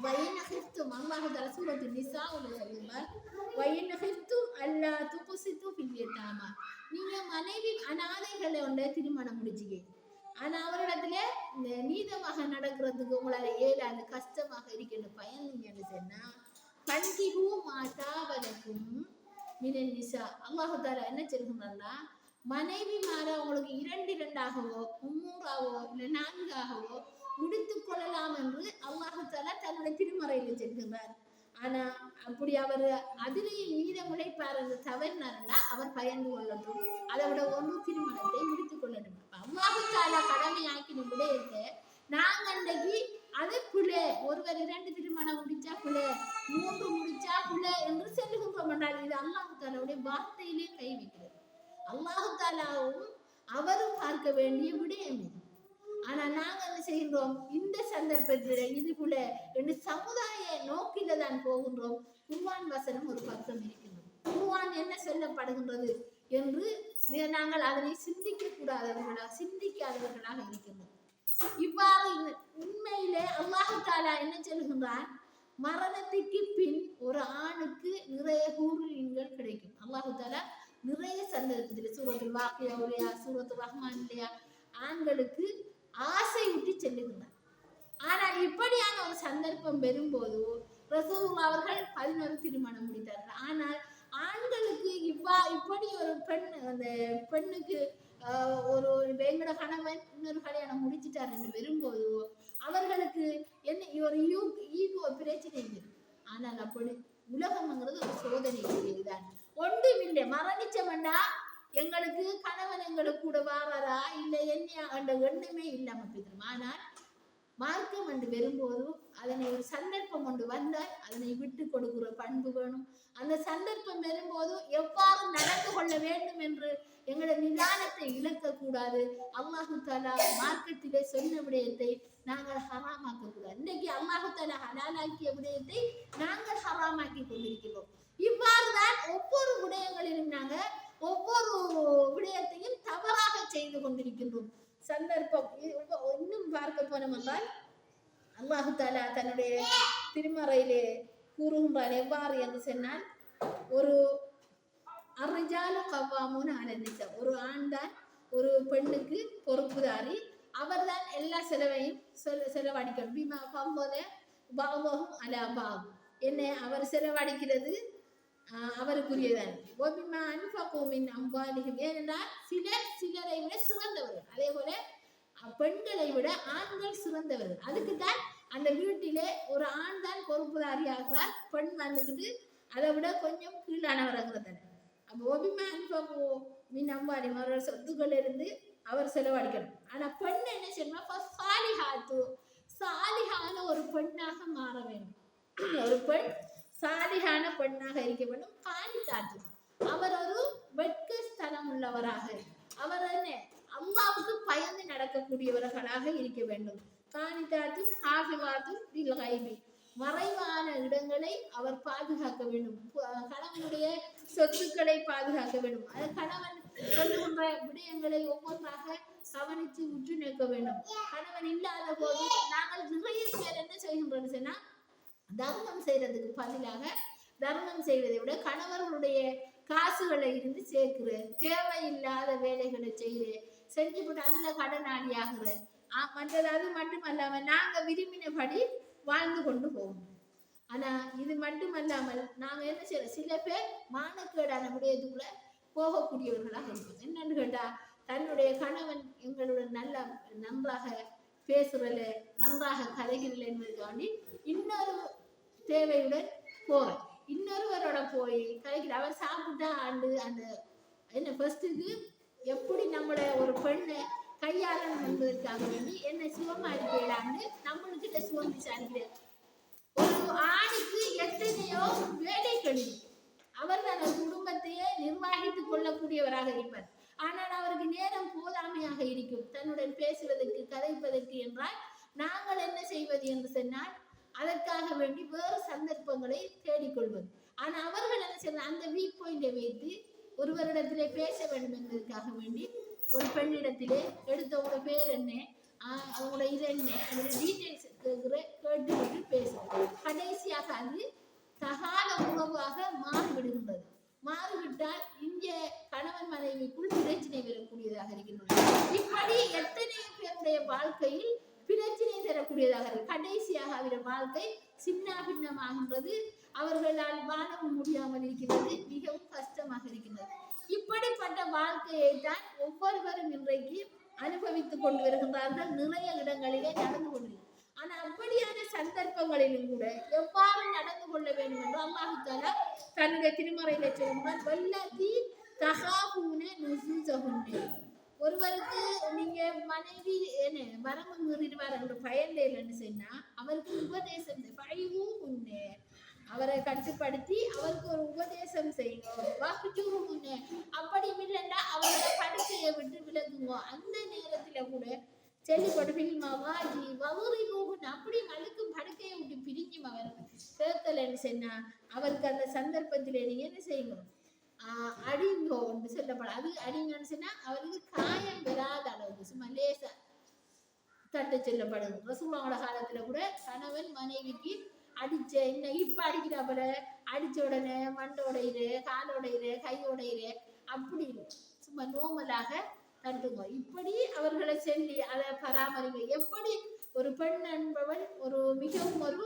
வயின் ஹிஃப்தும் அல்லாஹ் தஆலா சூரத்துன் நிசாவுல சொல்லுவார் வயின் ஹிஃப்தும் அல்லா துக்ஸிது ஃபில் யதாமா. நீங்க மனைவி அனாதைகளை திருமணம் முடிச்சிங்க, ஆனா அவரிடத்துல நீதமாக நடக்கிறதுக்கு உங்களால ஏழாண்டு கஷ்டமாக இருக்கின்ற பயந்தீங்கன்னு சொன்னா பன்கிஹு மாதாவலக்கும் மினன் நிசா. அல்லாஹ் தஆலா என்ன சொல்கிறான்னா மனைவி மாற உங்களுக்கு 2 3ஆவோ இல்லை 4ஆகவோ முடித்துக் கொள்ளலாம் என்று அல்லாஹ் தஆலா தன்னுடைய திருமறையில் சொல்கிறார். ஆனா அப்படி அவர் அதிலேயும் மீதம் உழைப்பார் என்று தவறினார்னா அவர் பயந்து கொள்ளட்டும், அதை விட ஒரு திருமணத்தை முடித்துக் கொள்ளட்டும். அல்லாஹ் தஆலா கடமையாக்கின விடயத்தை நாங்க அன்றைக்கு அது பிள்ளை, ஒருவர் 2 திருமணம் முடிச்சா பிள்ளை, 3 முடிச்சா பிள்ளை என்று சொல்லுகின்றோம் என்றால் இது அல்லாஹ் தஆலாவுடைய வார்த்தையிலே கை வைக்கிறது. அல்லாஹ் தஆலாவும் அவரும் பார்க்க வேண்டிய விடயம் இது. ஆனா நாங்க என்ன செய்கின்றோம், இந்த சந்தர்ப்பத்தில் இது போல என்று சமுதாய நோக்கில தான் போகின்றோம். குர்ஆன் வசனம் ஒரு பக்கம் இருக்கின்றது, குர்ஆன் என்ன சொல்லப்படுகின்றது என்று நாங்கள் அதனை சிந்திக்காதவர்களாக இருக்கின்றோம். இவ்வாறு உண்மையிலே அல்லாஹ் தஆலா என்ன சொல்கின்றான், மரணத்துக்கு பின் ஒரு ஆணுக்கு நிறைய ஹூர்லின்கள் கிடைக்கும். அல்லாஹ் தஆலா நிறைய சந்தர்ப்பத்தில் சூரத்துல் வாக்கியாவுலையா சூரத்துல் ரஹ்மான்லையா ஆண்களுக்கு ஆசை ஊட்டி செல்லுகின்றார். ஆனால் இப்படியான ஒரு சந்தர்ப்பம் வரும்போது ரசூலுல்லாஹ் அவர்கள் 11 திருமணம் முடித்தார்கள். ஆனால் ஆண்களுக்கு இப்படி ஒரு அந்த பெண்ணுக்கு ஒரு எங்களோட கணவன் இன்னொரு கல்யாணம் முடிச்சிட்டார் என்று வரும்போது அவர்களுக்கு என்ன ஒரு ஈகோ பிரச்சனை இல்லை. ஆனால் அப்படி உலகம்ங்கிறது ஒரு சோதனைக்குரியதுதான். ஒன்றுமில்லை, மரணிச்சவண்டா எங்களுக்கு கணவன் எங்களுக்கு கூட வாராரா இல்லை என்ன என்ற எண்ணமே இல்லாம போயிடும். ஆனால் மார்க்கம் என்று வரும்போது அதனை ஒரு சந்தர்ப்பம் கொண்டு வந்தால் அதனை விட்டு கொடுக்கிற பண்பு வேணும். அந்த சந்தர்ப்பம் வரும்போது எவ்வாறு நடந்து கொள்ள வேண்டும் என்று எங்களோட நிதானத்தை இழக்கக்கூடாது. அல்லாஹு தஆலா மார்க்கத்திலே சொன்ன விடயத்தை நாங்கள் ஹராமாக்க கூடாது. இன்னைக்கு அல்லாஹு தஆலா ஹலாலாக்கிய விடயத்தை நாங்கள் ஹராமாக்கி கொண்டிருக்கிறோம். இவ்வாறுதான் ஒவ்வொரு விடயங்களிலும் நாங்கள் ஒவ்வொரு விடயத்தையும் தவறாக செய்து கொண்டிருக்கின்றோம். சந்தர்ப்பம் இன்னும் பார்க்க போனோம் என்றால் அல்லாஹ் தஆலா தன்னுடைய திருமறையிலே கூறுகின்றார் எவ்வாறு என்று சொன்னால், ஒரு அர்ரிஜாலு கவ்வாமூன அலன் நிஸா, ஒரு ஆண் தான் ஒரு பெண்ணுக்கு பொறுப்புதாரி, அவர் தான் எல்லா செலவையும் செலவழிக்கணும். பிமா ஃபவ்வத பஅதுஹும் அலா பஅத், என்ன அவர் செலவழிக்கிறது அவருக்குரியதான். ஒபிமா அன்ஃபகு மின் அம்வாலிஹிம், ஏனென்றால் சிலரை விட சிறந்தவர்கள், அதே போல பெண்களை விட ஆண்கள் சிறந்தவர்கள். அதுக்குத்தான் அந்த வீட்டிலே ஒரு ஆண் தான் பொறுப்புதாரியாகிறார், பெண் வந்துக்கிட்டு அதை விட கொஞ்சம் கீழானவராகிறது. அப்போ ஒபிமா அன்ஃபகு மின் அம்வாலிஹிம், அவரோட சொத்துக்கள் இருந்து அவர் செலவழிக்கணும். ஆனா பெண் என்ன செய்யணும், சாலிஹான ஒரு பெண்ணாக மாற வேண்டும். ஒரு பெண் சாலிஹான பெண்ணாக இருக்க வேண்டும். காணித்தாட்டு அவர் ஒரு வெட்க ஸ்தலம் உள்ளவராக, அவர் என்ன அல்லாஹ்வுக்கு பயந்து நடக்கக்கூடியவர்களாக இருக்க வேண்டும். காணித்தாட்டு ஹாஃபிவாத்து லில் கைபி, மறைவான இடங்களை அவர் பாதுகாக்க வேண்டும். கணவனுடைய சொத்துக்களை பாதுகாக்க வேண்டும். அது கணவன் சொல்லுகின்ற விடயங்களை ஒவ்வொன்றாக கவனித்து உற்று நிற்க வேண்டும். கணவன் இல்லாத போது நாங்கள் நிறைய பேர் என்ன செய்கின்றோம் சொன்னா, தர்மம் செய்யறதுக்கு பதிலாக தர்மம் செய்வதை விட கணவர்களுடைய காசுகளை இருந்து சேர்க்கிற, தேவையில்லாத வேலைகளை செஞ்சு போட்டு அதுல கடனாளி ஆகுற, மற்றது அது மட்டுமல்லாம நாங்க விரும்பினபடி வாழ்ந்து கொண்டு போவோம். ஆனா இது மட்டுமல்லாமல் நாங்க என்ன செய்யறோம், சில பேர் மானக்கேடான விடயத்துக்குள்ள போகக்கூடியவர்களாக இருக்கும். என்னன்னு கேட்டா, தன்னுடைய கணவன் எங்களுடன் நன்றாக பேசுறல, நன்றாக கதைகிறல என்பதற்காண்டி இன்னொரு தேவையுடன் போறேன், இன்னொருவரோட போய் கதைக்கிற, அவர் சாப்பிட்டா ஆண்டு அந்த என்ன ஃபர்ஸ்ட்டுக்கு எப்படி நம்மளை ஒரு பெண்ணை கையாளணும் என்பதற்காக வேண்டி என்ன சுகமா இருக்கலாம்னு நம்மளுக்கிட்ட சுகம் விசாரிக்கிறார். ஒரு ஆணுக்கு எத்தனையோ வேலைகள், அவர் தன் குடும்பத்தையே நிர்வகித்துக் கொள்ளக்கூடியவராக இருப்பார். ஆனால் அவருக்கு நேரம் போதாமையாக இருக்கும் தன்னுடன் பேசுவதற்கு கதைப்பதற்கு. என்றால் நாங்கள் என்ன செய்வது என்று சொன்னால், அதற்காக வேண்டி வேறு சந்தர்ப்பங்களை தேடிக்கொள்வது. ஆனால் அவர்கள் என்ன செய்யணும், அந்த வீக் பாயிண்டை வைத்து ஒருவரிடத்திலே பேச வேண்டும் என்பதற்காக வேண்டி ஒரு பெண்ணிடத்திலே எடுத்தவங்களோட பேர் என்ன, அவங்களோட இது என்ன, அதோட டீட்டெயில்ஸ் கேட்டுவிட்டு பேசுறது. கடைசியாக அது தகாத உறவாக மாறிவிடுகின்றது. மாறிவிட்டால் இங்கே கணவன் மனைவிக்குள் பிரச்சனை வரக்கூடியதாக இருக்கின்றது. இப்படி எத்தனை பேருடைய வாழ்க்கையில் பிரச்சனை தரக்கூடியதாக இருக்கு. கடைசியாக அவருடைய வாழ்க்கை சின்ன பின்னமாகின்றது. அவர்களால் வாழவும் முடியாமல் இருக்கிறது. மிகவும் கஷ்டமாக இருக்கின்றது. இப்படிப்பட்ட வாழ்க்கையை தான் ஒவ்வொருவரும் இன்றைக்கு அனுபவித்துக் கொண்டு வருகின்றார்கள். நிறைய இடங்களிலே நடந்து கொண்டிருக்கிறது. ஆனா அப்படியான சந்தர்ப்பங்களிலும் கூட எவ்வாறு நடந்து கொள்ள வேண்டும் என்று அல்லாஹ் தஆலா தன்னுடைய திருமறையில சொல்கிறார். வல்லதி தகாபூன நுஸூஸஹுன்ன. ஒருவருக்கு நீங்க மனைவி என்ன வரம்பு மீறிடுவார் என்று பயந்தேன்னு சொன்னா அவருக்கு உபதேசம் அவரை கட்டுப்படுத்தி அவருக்கு ஒரு உபதேசம் செய்யணும். அப்படி இல்லைன்னா அவரை படுக்கையை விட்டு விலகுங்க. அந்த நேரத்துல கூட செல்லிப்படுவின் அப்படி மழுக்கும் படுக்கையை விட்டு பிரிஞ்சும் அவர் கேட்கலன்னு சொன்னா அவருக்கு அந்த சந்தர்ப்பத்திலே நீங்க என்ன செய்யணும், அடிங்கோ என்று சொல்லப்படும். அது அடிங்கன்னு சொன்னா அவருக்கு காயம் பெறாத அளவுக்கு சும்மா லேசா தட்ட சொல்லப்படுது. ரசூலுல்லாஹி காலத்துல கூட கணவன் மனைவிக்கு அடிச்ச என்ன இப்ப அடிக்கிறாப்புல அடிச்ச உடனே மண்டோடையிரு, காலோடையிரு, கையோடையிரு அப்படி சும்மா நோமலாக தட்டுங்க. இப்படி அவர்களை சொல்லி அதை பராமரிங்க. எப்படி ஒரு பெண் என்பவள் ஒரு மிகவும் ஒரு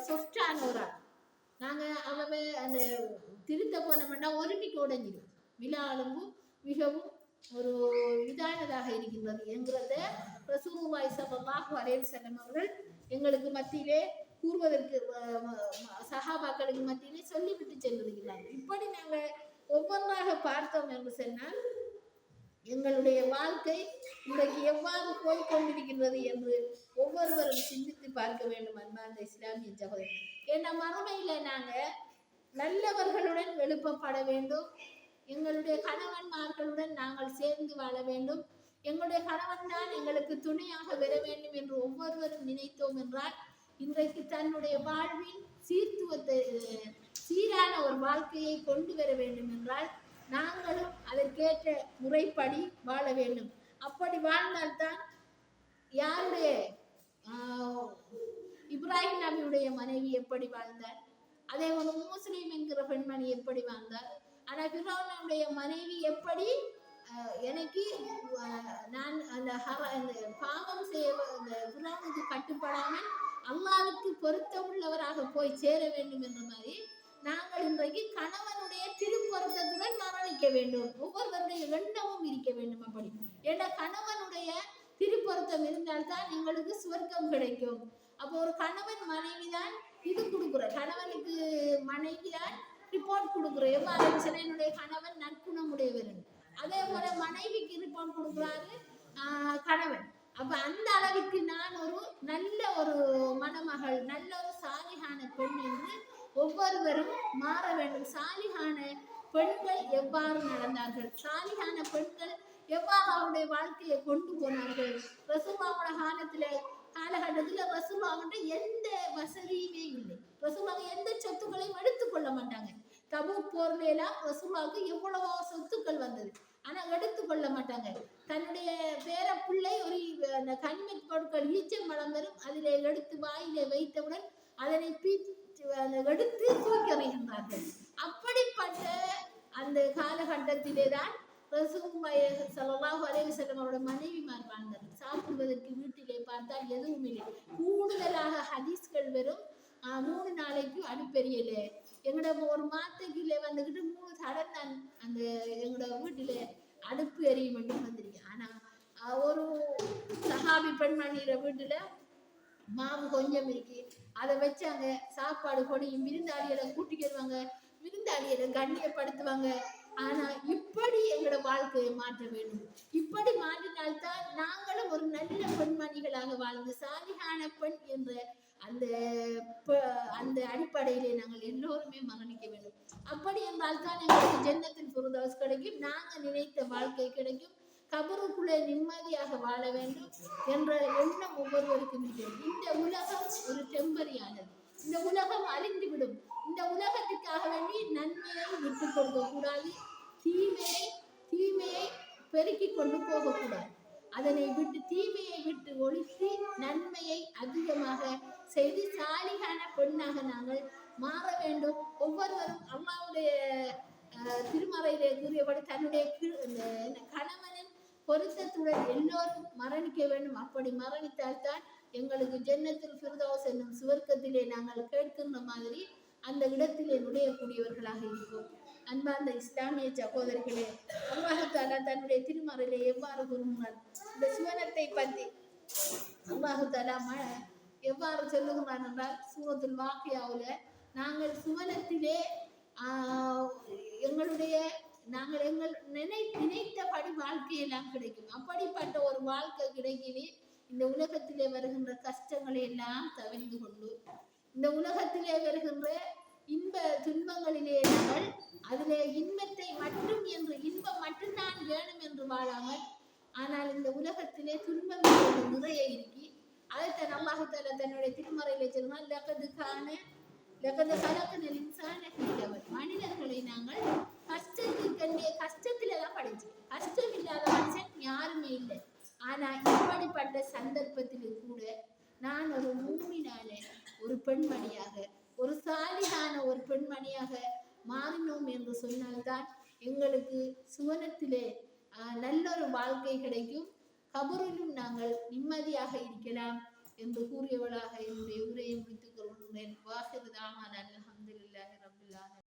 சொஃப்டான ஒரு ஆள். நாங்க அவ அந்த திருத்த போனோம்னா ஒருமிக்கு உடைஞ்சிடும். விழாளும்பு மிகவும் ஒரு இதானதாக இருக்கின்றது என்கிறத ரசூலுல்லாஹி ஸல்லல்லாஹு அலைஹி வஸல்லம் அவர்கள் எங்களுக்கு மத்தியிலே கூறுவதற்கு சஹாபாக்களுக்கு மத்தியிலே சொல்லிவிட்டு சென்றிருக்கிறார்கள். இப்படி நாங்கள் ஒவ்வொன்றாக பார்த்தோம் என்று சொன்னால் எங்களுடைய வாழ்க்கை இன்றைக்கு எவ்வாறு போய்கொண்டிருக்கின்றது என்று ஒவ்வொருவரும் சிந்தித்து பார்க்க வேண்டும். அன்பார்ந்த இஸ்லாமிய சகோதரர், ஏன்னா மறுமையில நாங்க நல்லவர்களுடன் எழுப்பப்பட வேண்டும். எங்களுடைய கணவன்மார்களுடன் நாங்கள் சேர்ந்து வாழ வேண்டும். எங்களுடைய கணவன் தான் எங்களுக்கு துணையாக வர வேண்டும் என்று ஒவ்வொருவரும் நினைத்தோம் என்றால் இன்றைக்கு தன்னுடைய வாழ்வில் சீர்துவத்தை சீரான ஒரு வாழ்க்கையை கொண்டு வர வேண்டும் என்றால் நாங்களும் அதற்கேற்ற முறைப்படி வாழ வேண்டும். அப்படி வாழ்ந்தால்தான் யாருடைய இப்ராஹிம் நபியுடைய மனைவி எப்படி வாழ்ந்தார், அதே ஒரு முஸ்லிம் என்கிற பெண்மணி எப்படி வாழ்ந்தார், ஆனால் ஃபிரௌனுடைய மனைவி எப்படி எனக்கு நான் அந்த பாவம் செய்ய அந்த ஃபிரௌனுக்கு கட்டுப்படாமல் அல்லாஹ்வுக்கு பொருத்தமுள்ளவராக போய் சேர வேண்டும் என்ற மாதிரி நாங்கள் இன்றைக்கு கணவனுடைய திருப்பொருத்தத்துடன் மரணிக்க வேண்டும். ஒவ்வொருவருடைய எண்ணமும் இருக்க வேண்டும். அப்படி ஏன்னா கணவனுடைய திருப்பொருத்தம் இருந்தால்தான் எங்களுக்கு சுவர்க்கம் கிடைக்கும். அப்போ ஒரு கணவன் மனைவி தான் இது கொடுக்குற, கணவனுக்கு மனைவி தான் ரிப்போர்ட் கொடுக்குற. எவ்வாறு சில என்னுடைய கணவன் நற்குணமுடையவர், அதே போல மனைவிக்கு ரிப்போர்ட் கொடுக்குறாரு கணவன். அப்ப அந்த அளவுக்கு நான் ஒரு நல்ல ஒரு மணமகள், நல்ல ஒரு சாலிகான பெண் என்று ஒவ்வொருவரும் மாற வேண்டும். சாலிகான பெண்கள் எவ்வாறு நடந்தார்கள், சாலிகான பெண்கள் எவ்வாறு அவருடைய வாழ்க்கையை கொண்டு போனார்கள். ரசூலுல்லாஹி காலகட்டத்தில் ரசூலுல்லாஹி எந்த வசதியுமே இல்லை. ரசூலுல்லாஹி எந்த சொத்துக்களையும் எடுத்துக்கொள்ள மாட்டாங்க. தபூக் போர்ல எல்லாம் ரசூலுல்லாஹிக்கு எவ்வளவோ சொத்துக்கள் வந்தது, ஆனா எடுத்துக்கொள்ள மாட்டாங்க. தன்னுடைய பேர பிள்ளை ஒரு அந்த கனிமத் பொருட்கள் ஈச்சம்பழம் வரும், அதில் எடுத்து வாயிலே வைத்தவுடன் அதனை எடுத்து தூக்கி எறிகின்றார்கள். அப்படிப்பட்ட அந்த காலகட்டத்திலே தான் ரசூலுல்லாஹி ஸல்லல்லாஹு அலைஹி வஸல்லம் அவருடைய மனைவிமார் வாழ்ந்தார்கள். சாப்பிடுவதற்கு வீட்டிலே பார்த்தால் எதுவும் இல்லை. கூடுதலாக ஹதீஸ்கள் வரும் 3 நாளைக்கு அடுப்பெரியல. எங்களோட ஒரு மாத்தைக்குள்ளே வந்துக்கிட்டு 3 தடவை தான் அந்த எங்களோட வீட்டில் அடுப்பு எரியும் மட்டும் வந்திருக்கேன். ஆனால் ஒரு சஹாபி பெண்மணிகிற வீட்டில் மாவு கொஞ்சம் இருக்கு, அதை வச்சாங்க. சாப்பாடு கொடியும் விருந்தாளிகளை கூட்டிக்கிடுவாங்க, விருந்தாளிகளை கண்ணியப்படுத்துவாங்க. ஆனா இப்படி எங்களோட வாழ்க்கையை மாற்ற வேண்டும். இப்படி மாற்றினால்தான் நாங்களும் ஒரு நல்ல பெண்மணிகளாக வாழ்ந்து சாலிகான பெண் என்ற அந்த அடிப்படையிலே நாங்கள் எல்லோருமே மரணிக்க வேண்டும். அப்படி என்றால் தான் எங்களுக்கு ஜன்னத்தில் ஃபிர்தௌஸ் கிடைக்கும், நாங்கள் நினைத்த வாழ்க்கை கிடைக்கும், கபருக்குள்ளே நிம்மதியாக வாழ வேண்டும் என்ற எண்ணம் ஒவ்வொருவருக்கும் இருக்கிறது. இந்த உலகம் ஒரு டெம்பரியானது, இந்த உலகம் அழிந்துவிடும். இந்த உலகத்துக்காக வேண்டி நன்மையை விட்டு கொடுக்க கூடாது, தீமையை பெருக்கிக் கொண்டு போகக்கூடாது. தீமையை விட்டு ஒழித்து நன்மையை அதிகமாக செய்து சாலிகான பெண்ணாக நாங்கள் மாற வேண்டும். ஒவ்வொருவரும் அம்மாவுடைய திருமறையிலே கூறியபடி தன்னுடைய கணவனின் பொருத்தத்துடன் எல்லோரும் மரணிக்க வேண்டும். அப்படி மரணித்தால்தான் எங்களுக்கு ஜன்னத்துல் ஃபிர்தௌஸ் என்னும் சுவர்க்கத்திலே நாங்கள் கேட்கின்ற மாதிரி அந்த இடத்திலே நுழையக்கூடியவர்களாக இருக்கும். அன்பார்ந்த இஸ்லாமிய சகோதரிகளே, அல்லாஹ் தஆலா தன்னுடைய திருமறையிலே எவ்வாறு கூறுகிறார்? இந்த சுவனத்தை பற்றி அல்லாஹ் தஆலா எவ்வாறு சொல்லுகிறான் என்றால், சூரத்துல் வாக்கியாவுல நாங்கள் சுவனத்திலே நாங்கள் நினைத்தபடி வாழ்க்கையெல்லாம் கிடைக்கும். அப்படிப்பட்ட ஒரு வாழ்க்கை கிடைக்கவே இந்த உலகத்திலே வருகின்ற கஷ்டங்களை எல்லாம் தவிர்த்து கொண்டு இந்த உலகத்திலே வருகின்ற இன்ப துன்பங்களிலே நாங்கள் அதிலே இன்பத்தை மட்டும் என்று இன்பம் மட்டும்தான் வேணும் என்று வாழாமல், ஆனால் இந்த உலகத்திலே துன்பம் நிறைய இருக்கி அதைத்தான் அல்லாஹ் தஆலா தன்னுடைய திருமறையிலே சொல்றான், மனிதர்களை நாங்கள் கஷ்டத்திலே தான் படைச்சோம். கஷ்டம் இல்லாத மனுஷன் யாருமே இல்லை. ஆனா இப்படிப்பட்ட சந்தர்ப்பத்திலே கூட நான் ஒரு மூமினான ஒரு பெண்மணியாக, ஒரு சாலிகான ஒரு பெண்மணியாக மாறினோம் என்று சொன்னால்தான் எங்களுக்கு சுவனத்திலே நல்லொரு வாழ்க்கை கிடைக்கும், கபரிலும் நாங்கள் நிம்மதியாக இருக்கலாம் என்று கூறியவளாக என்னுடைய உரையை முடித்துக் கொள்கிறேன். வாஹிரு தாவானா அல்ஹம்துலில்லாஹி ரப்பில் ஆலமீன்.